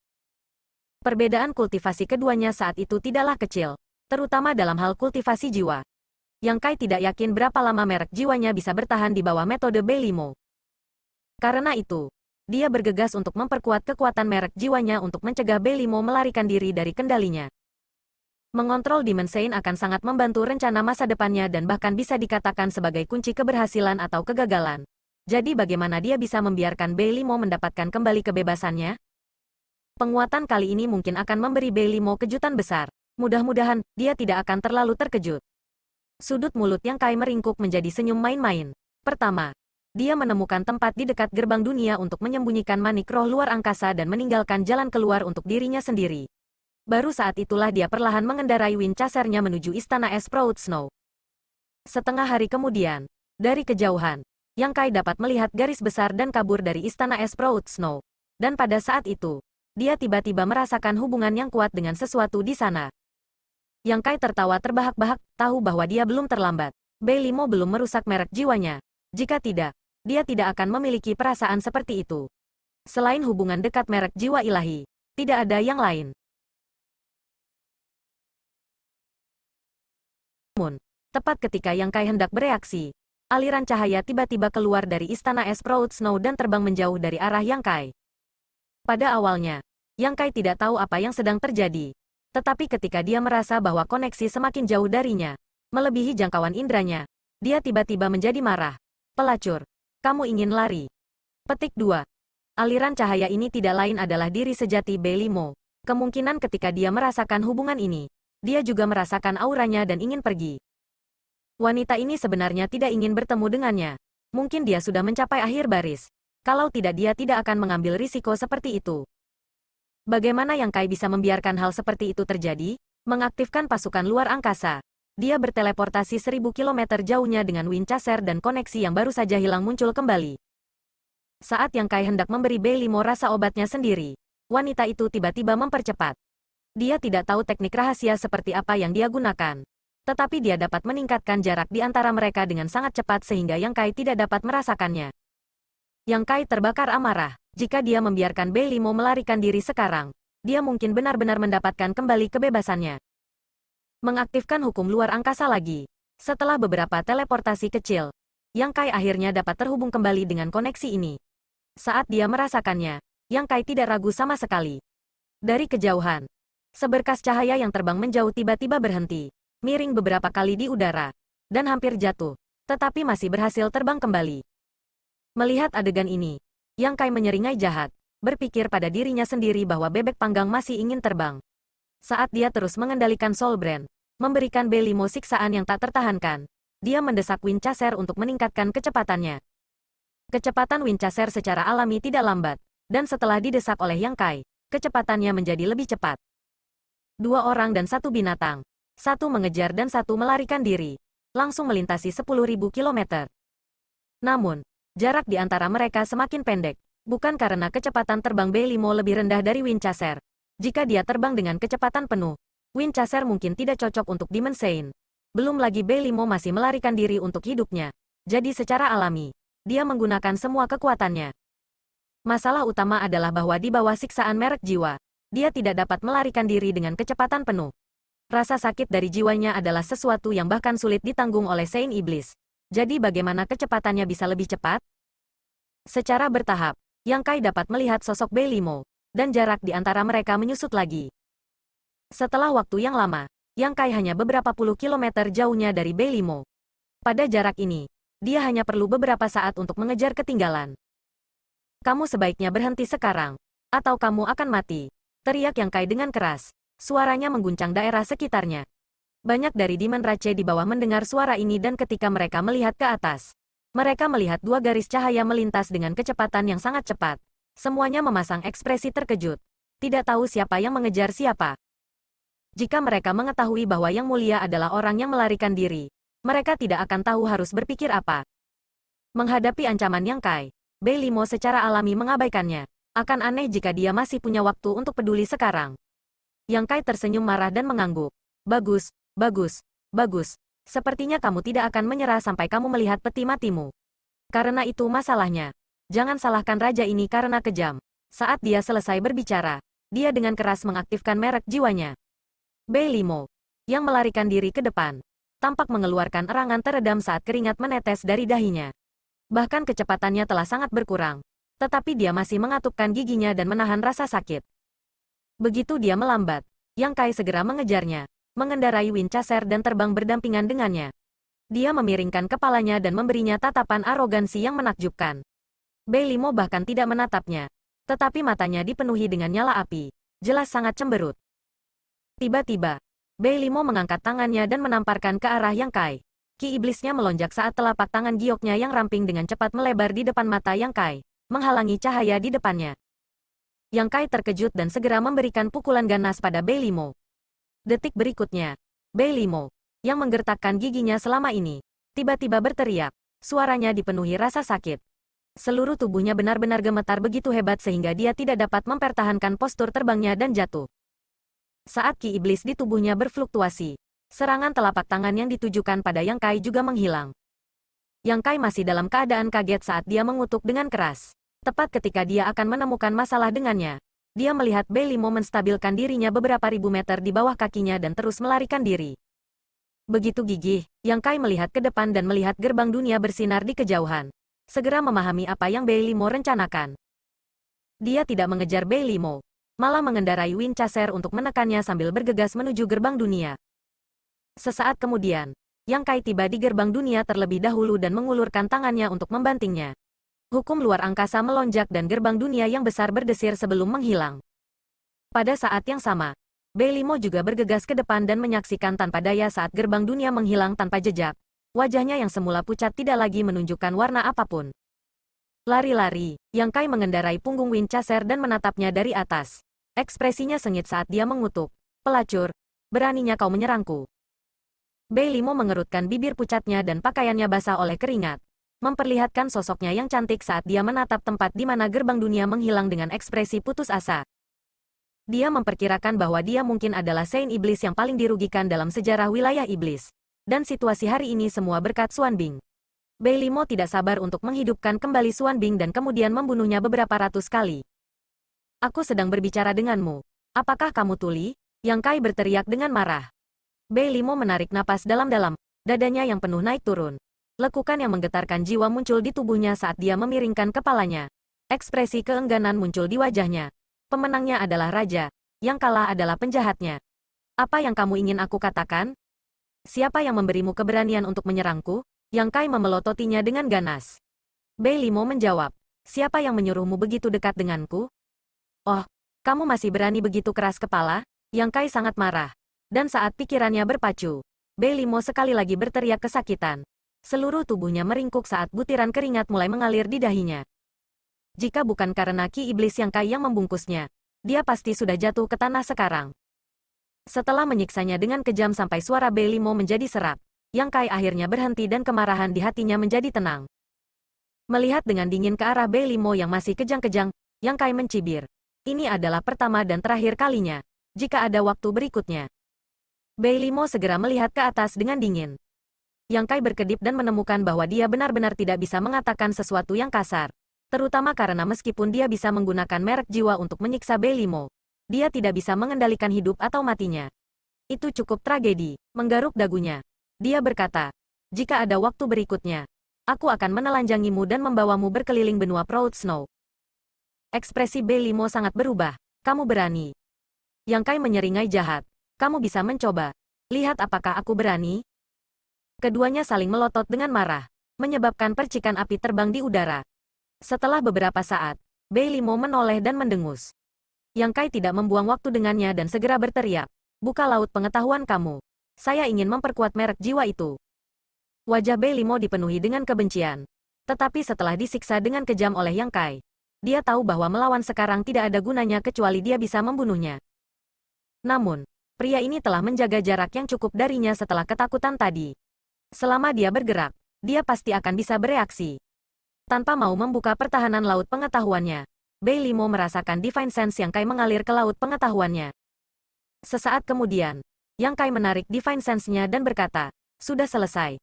Perbedaan kultivasi keduanya saat itu tidaklah kecil, terutama dalam hal kultivasi jiwa. Yang Kai tidak yakin berapa lama merek jiwanya bisa bertahan di bawah metode Beilimo. Karena itu, dia bergegas untuk memperkuat kekuatan merek jiwanya untuk mencegah Beilimo melarikan diri dari kendalinya. Mengontrol Demon Saint akan sangat membantu rencana masa depannya dan bahkan bisa dikatakan sebagai kunci keberhasilan atau kegagalan. Jadi bagaimana dia bisa membiarkan Beilimo mendapatkan kembali kebebasannya? Penguatan kali ini mungkin akan memberi Beilimo kejutan besar. Mudah-mudahan, dia tidak akan terlalu terkejut. Sudut mulut Yang Kai meringkuk menjadi senyum main-main. Pertama, dia menemukan tempat di dekat gerbang dunia untuk menyembunyikan manik roh luar angkasa dan meninggalkan jalan keluar untuk dirinya sendiri. Baru saat itulah dia perlahan mengendarai Winchester-nya menuju Istana Es Proud Snow. Setengah hari kemudian, dari kejauhan, Yang Kai dapat melihat garis besar dan kabur dari Istana Es Proud Snow. Dan pada saat itu, dia tiba-tiba merasakan hubungan yang kuat dengan sesuatu di sana. Yang Kai tertawa terbahak-bahak, tahu bahwa dia belum terlambat. Beilimo belum merusak merek jiwanya. Jika tidak, dia tidak akan memiliki perasaan seperti itu. Selain hubungan dekat merek jiwa ilahi, tidak ada yang lain. Namun, tepat ketika Yang Kai hendak bereaksi, aliran cahaya tiba-tiba keluar dari Istana Es Proud Snow dan terbang menjauh dari arah Yang Kai. Pada awalnya, Yang Kai tidak tahu apa yang sedang terjadi. Tetapi ketika dia merasa bahwa koneksi semakin jauh darinya, melebihi jangkauan indranya, dia tiba-tiba menjadi marah. Pelacur, kamu ingin lari? Petik 2. Aliran cahaya ini tidak lain adalah diri sejati Beilimo. Kemungkinan ketika dia merasakan hubungan ini, dia juga merasakan auranya dan ingin pergi. Wanita ini sebenarnya tidak ingin bertemu dengannya. Mungkin dia sudah mencapai akhir baris. Kalau tidak dia tidak akan mengambil risiko seperti itu. Bagaimana Yang Kai bisa membiarkan hal seperti itu terjadi? Mengaktifkan pasukan luar angkasa. Dia berteleportasi 1000 kilometer jauhnya dengan Winchester dan koneksi yang baru saja hilang muncul kembali. Saat Yang Kai hendak memberi Beilimo rasa obatnya sendiri, wanita itu tiba-tiba mempercepat. Dia tidak tahu teknik rahasia seperti apa yang dia gunakan. Tetapi dia dapat meningkatkan jarak di antara mereka dengan sangat cepat sehingga Yang Kai tidak dapat merasakannya. Yang Kai terbakar amarah. Jika dia membiarkan Beilimo melarikan diri sekarang, dia mungkin benar-benar mendapatkan kembali kebebasannya. Mengaktifkan hukum luar angkasa lagi. Setelah beberapa teleportasi kecil, Yang Kai akhirnya dapat terhubung kembali dengan koneksi ini. Saat dia merasakannya, Yang Kai tidak ragu sama sekali. Dari kejauhan, seberkas cahaya yang terbang menjauh tiba-tiba berhenti, miring beberapa kali di udara, dan hampir jatuh, tetapi masih berhasil terbang kembali. Melihat adegan ini, Yang Kai menyeringai jahat, berpikir pada dirinya sendiri bahwa bebek panggang masih ingin terbang. Saat dia terus mengendalikan Soul Brand, memberikan Beilimo siksaan yang tak tertahankan, dia mendesak Winchester untuk meningkatkan kecepatannya. Kecepatan Winchester secara alami tidak lambat, dan setelah didesak oleh Yang Kai, kecepatannya menjadi lebih cepat. 2 orang dan 1 binatang. 1 mengejar dan 1 melarikan diri. Langsung melintasi 10.000 kilometer. Namun, jarak di antara mereka semakin pendek. Bukan karena kecepatan terbang Beilimo lebih rendah dari Winchester. Jika dia terbang dengan kecepatan penuh, Winchester mungkin tidak cocok untuk Demon Saint. Belum lagi Beilimo masih melarikan diri untuk hidupnya. Jadi secara alami, dia menggunakan semua kekuatannya. Masalah utama adalah bahwa di bawah siksaan merek jiwa, dia tidak dapat melarikan diri dengan kecepatan penuh. Rasa sakit dari jiwanya adalah sesuatu yang bahkan sulit ditanggung oleh Saint Iblis. Jadi bagaimana kecepatannya bisa lebih cepat? Secara bertahap, Yang Kai dapat melihat sosok Beilimo, dan jarak di antara mereka menyusut lagi. Setelah waktu yang lama, Yang Kai hanya beberapa puluh kilometer jauhnya dari Beilimo. Pada jarak ini, dia hanya perlu beberapa saat untuk mengejar ketinggalan. Kamu sebaiknya berhenti sekarang, atau kamu akan mati. Teriak Yang Kai dengan keras. Suaranya mengguncang daerah sekitarnya. Banyak dari Demon Rache di bawah mendengar suara ini dan ketika mereka melihat ke atas, mereka melihat 2 garis cahaya melintas dengan kecepatan yang sangat cepat. Semuanya memasang ekspresi terkejut. Tidak tahu siapa yang mengejar siapa. Jika mereka mengetahui bahwa Yang Mulia adalah orang yang melarikan diri, mereka tidak akan tahu harus berpikir apa. Menghadapi ancaman Yang Kai, Beilimo secara alami mengabaikannya. Akan aneh jika dia masih punya waktu untuk peduli sekarang. Yang Kai tersenyum marah dan mengangguk. Bagus, bagus, bagus. Sepertinya kamu tidak akan menyerah sampai kamu melihat peti matimu. Karena itu masalahnya. Jangan salahkan raja ini karena kejam. Saat dia selesai berbicara, dia dengan keras mengaktifkan merek jiwanya. Beilimo, yang melarikan diri ke depan, tampak mengeluarkan erangan teredam saat keringat menetes dari dahinya. Bahkan kecepatannya telah sangat berkurang. Tetapi dia masih mengatupkan giginya dan menahan rasa sakit. Begitu dia melambat, Yang Kai segera mengejarnya, mengendarai Winchester dan terbang berdampingan dengannya. Dia memiringkan kepalanya dan memberinya tatapan arogansi yang menakjubkan. Beilimo bahkan tidak menatapnya, tetapi matanya dipenuhi dengan nyala api, jelas sangat cemberut. Tiba-tiba, Beilimo mengangkat tangannya dan menamparkan ke arah Yang Kai. Ki iblisnya melonjak saat telapak tangan gioknya yang ramping dengan cepat melebar di depan mata Yang Kai, menghalangi cahaya di depannya. Yang Kai terkejut dan segera memberikan pukulan ganas pada Beilimo. Detik berikutnya, Beilimo, yang menggertakkan giginya selama ini, tiba-tiba berteriak. Suaranya dipenuhi rasa sakit. Seluruh tubuhnya benar-benar gemetar begitu hebat sehingga dia tidak dapat mempertahankan postur terbangnya dan jatuh. Saat ki iblis di tubuhnya berfluktuasi, serangan telapak tangan yang ditujukan pada Yang Kai juga menghilang. Yang Kai masih dalam keadaan kaget saat dia mengutuk dengan keras. Tepat ketika dia akan menemukan masalah dengannya, dia melihat Beilimo menstabilkan dirinya beberapa ribu meter di bawah kakinya dan terus melarikan diri. Begitu gigih, Yang Kai melihat ke depan dan melihat gerbang dunia bersinar di kejauhan. Segera memahami apa yang Beilimo rencanakan. Dia tidak mengejar Beilimo, malah mengendarai Winchester untuk menekannya sambil bergegas menuju gerbang dunia. Sesaat kemudian, Yang Kai tiba di gerbang dunia terlebih dahulu dan mengulurkan tangannya untuk membantingnya. Hukum luar angkasa melonjak dan gerbang dunia yang besar berdesir sebelum menghilang. Pada saat yang sama, Beilimo juga bergegas ke depan dan menyaksikan tanpa daya saat gerbang dunia menghilang tanpa jejak. Wajahnya yang semula pucat tidak lagi menunjukkan warna apapun. Lari-lari, Yang Kai mengendarai punggung Winchester dan menatapnya dari atas. Ekspresinya sengit saat dia mengutuk. Pelacur, Beraninya kau menyerangku. Bei Limo mengerutkan bibir pucatnya dan pakaiannya basah oleh keringat, memperlihatkan sosoknya yang cantik saat dia menatap tempat di mana gerbang dunia menghilang dengan ekspresi putus asa. Dia memperkirakan bahwa dia mungkin adalah Saint Iblis yang paling dirugikan dalam sejarah wilayah iblis. Dan situasi hari ini semua berkat Xuan Bing. Bei Limo tidak sabar untuk menghidupkan kembali Xuan Bing dan kemudian membunuhnya beberapa ratus kali. Aku sedang berbicara denganmu. Apakah kamu tuli? Yang Kai berteriak dengan marah. Bei Limo menarik napas dalam-dalam, dadanya yang penuh naik turun. Lekukan yang menggetarkan jiwa muncul di tubuhnya saat dia memiringkan kepalanya. Ekspresi keengganan muncul di wajahnya. Pemenangnya adalah raja, yang kalah adalah penjahatnya. Apa yang kamu ingin aku katakan? Siapa yang memberimu keberanian untuk menyerangku? Yang Kai memelototinya dengan ganas. Bei Limo menjawab, siapa yang menyuruhmu begitu dekat denganku? Oh, kamu masih berani begitu keras kepala? Yang Kai sangat marah. Dan saat pikirannya berpacu, Bei Limo sekali lagi berteriak kesakitan. Seluruh tubuhnya meringkuk saat butiran keringat mulai mengalir di dahinya. Jika bukan karena ki iblis Yang Kai yang membungkusnya, dia pasti sudah jatuh ke tanah sekarang. Setelah menyiksanya dengan kejam sampai suara Bei Limo menjadi serak, Yang Kai akhirnya berhenti dan kemarahan di hatinya menjadi tenang. Melihat dengan dingin ke arah Bei Limo yang masih kejang-kejang, Yang Kai mencibir. Ini adalah pertama dan terakhir kalinya. Jika ada waktu berikutnya. Bei Limo segera melihat ke atas dengan dingin. Yang Kai berkedip dan menemukan bahwa dia benar-benar tidak bisa mengatakan sesuatu yang kasar. Terutama karena meskipun dia bisa menggunakan merek jiwa untuk menyiksa Bei Limo, dia tidak bisa mengendalikan hidup atau matinya. Itu cukup tragedi, menggaruk dagunya. Dia berkata, jika ada waktu berikutnya, aku akan menelanjangimu dan membawamu berkeliling benua Proud Snow. Ekspresi Bei Limo sangat berubah. Kamu berani. Yang Kai menyeringai jahat. Kamu bisa mencoba. Lihat apakah aku berani? Keduanya saling melotot dengan marah, menyebabkan percikan api terbang di udara. Setelah beberapa saat, Bei Limo menoleh dan mendengus. Yang Kai tidak membuang waktu dengannya dan segera berteriak, buka laut pengetahuan kamu. Saya ingin memperkuat merek jiwa itu. Wajah Bei Limo dipenuhi dengan kebencian. Tetapi setelah disiksa dengan kejam oleh Yang Kai, dia tahu bahwa melawan sekarang tidak ada gunanya kecuali dia bisa membunuhnya. Namun, pria ini telah menjaga jarak yang cukup darinya setelah ketakutan tadi. Selama dia bergerak, dia pasti akan bisa bereaksi. Tanpa mau membuka pertahanan laut pengetahuannya, Bei Limo merasakan Divine Sense Yang Kai mengalir ke laut pengetahuannya. Sesaat kemudian, Yang Kai menarik Divine Sense-nya dan berkata, sudah selesai.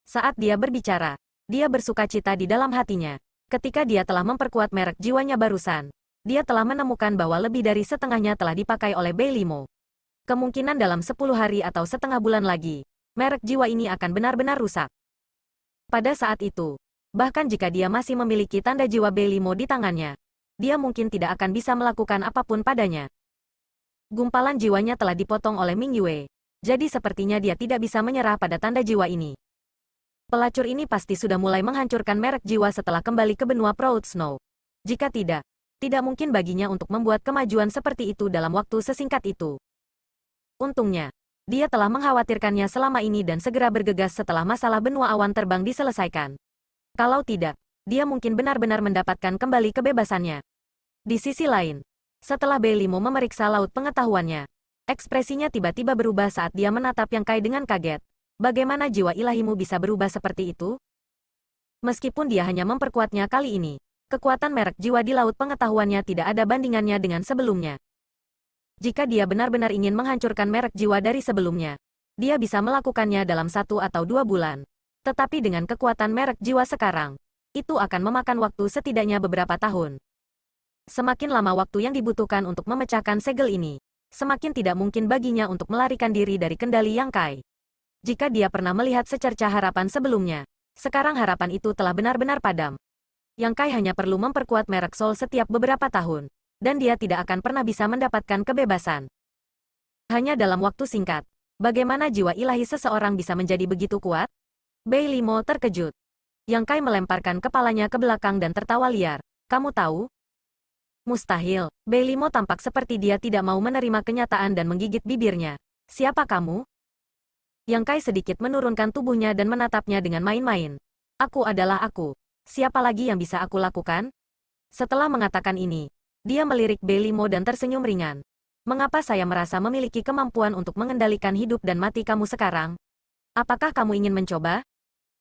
Saat dia berbicara, dia bersukacita di dalam hatinya. Ketika dia telah memperkuat merek jiwanya barusan, dia telah menemukan bahwa lebih dari setengahnya telah dipakai oleh Bei Limo. Kemungkinan dalam 10 hari atau setengah bulan lagi, merek jiwa ini akan benar-benar rusak. Pada saat itu, bahkan jika dia masih memiliki tanda jiwa Bei Limo di tangannya, dia mungkin tidak akan bisa melakukan apapun padanya. Gumpalan jiwanya telah dipotong oleh Ming Yue, jadi sepertinya dia tidak bisa menyerah pada tanda jiwa ini. Pelacur ini pasti sudah mulai menghancurkan merek jiwa setelah kembali ke benua Proud Snow. Jika tidak mungkin baginya untuk membuat kemajuan seperti itu dalam waktu sesingkat itu. Untungnya, dia telah mengkhawatirkannya selama ini dan segera bergegas setelah masalah benua awan terbang diselesaikan. Kalau tidak, dia mungkin benar-benar mendapatkan kembali kebebasannya. Di sisi lain, setelah Bei Limo memeriksa laut pengetahuannya, ekspresinya tiba-tiba berubah saat dia menatap Yang Kai dengan kaget. Bagaimana jiwa ilahimu bisa berubah seperti itu? Meskipun dia hanya memperkuatnya kali ini, kekuatan merek jiwa di laut pengetahuannya tidak ada bandingannya dengan sebelumnya. Jika dia benar-benar ingin menghancurkan merek jiwa dari sebelumnya, dia bisa melakukannya dalam 1 atau 2 bulan. Tetapi dengan kekuatan merek jiwa sekarang, itu akan memakan waktu setidaknya beberapa tahun. Semakin lama waktu yang dibutuhkan untuk memecahkan segel ini, semakin tidak mungkin baginya untuk melarikan diri dari kendali Yang Kai. Jika dia pernah melihat secercah harapan sebelumnya, sekarang harapan itu telah benar-benar padam. Yang Kai hanya perlu memperkuat merek Soul setiap beberapa tahun, dan dia tidak akan pernah bisa mendapatkan kebebasan. Hanya dalam waktu singkat, bagaimana jiwa ilahi seseorang bisa menjadi begitu kuat? Bei Limo terkejut. Yang Kai melemparkan kepalanya ke belakang dan tertawa liar. Kamu tahu? Mustahil. Bei Limo tampak seperti dia tidak mau menerima kenyataan dan menggigit bibirnya. Siapa kamu? Yang Kai sedikit menurunkan tubuhnya dan menatapnya dengan main-main. Aku adalah aku. Siapa lagi yang bisa aku lakukan? Setelah mengatakan ini, dia melirik Bei Limo dan tersenyum ringan. Mengapa saya merasa memiliki kemampuan untuk mengendalikan hidup dan mati kamu sekarang? Apakah kamu ingin mencoba?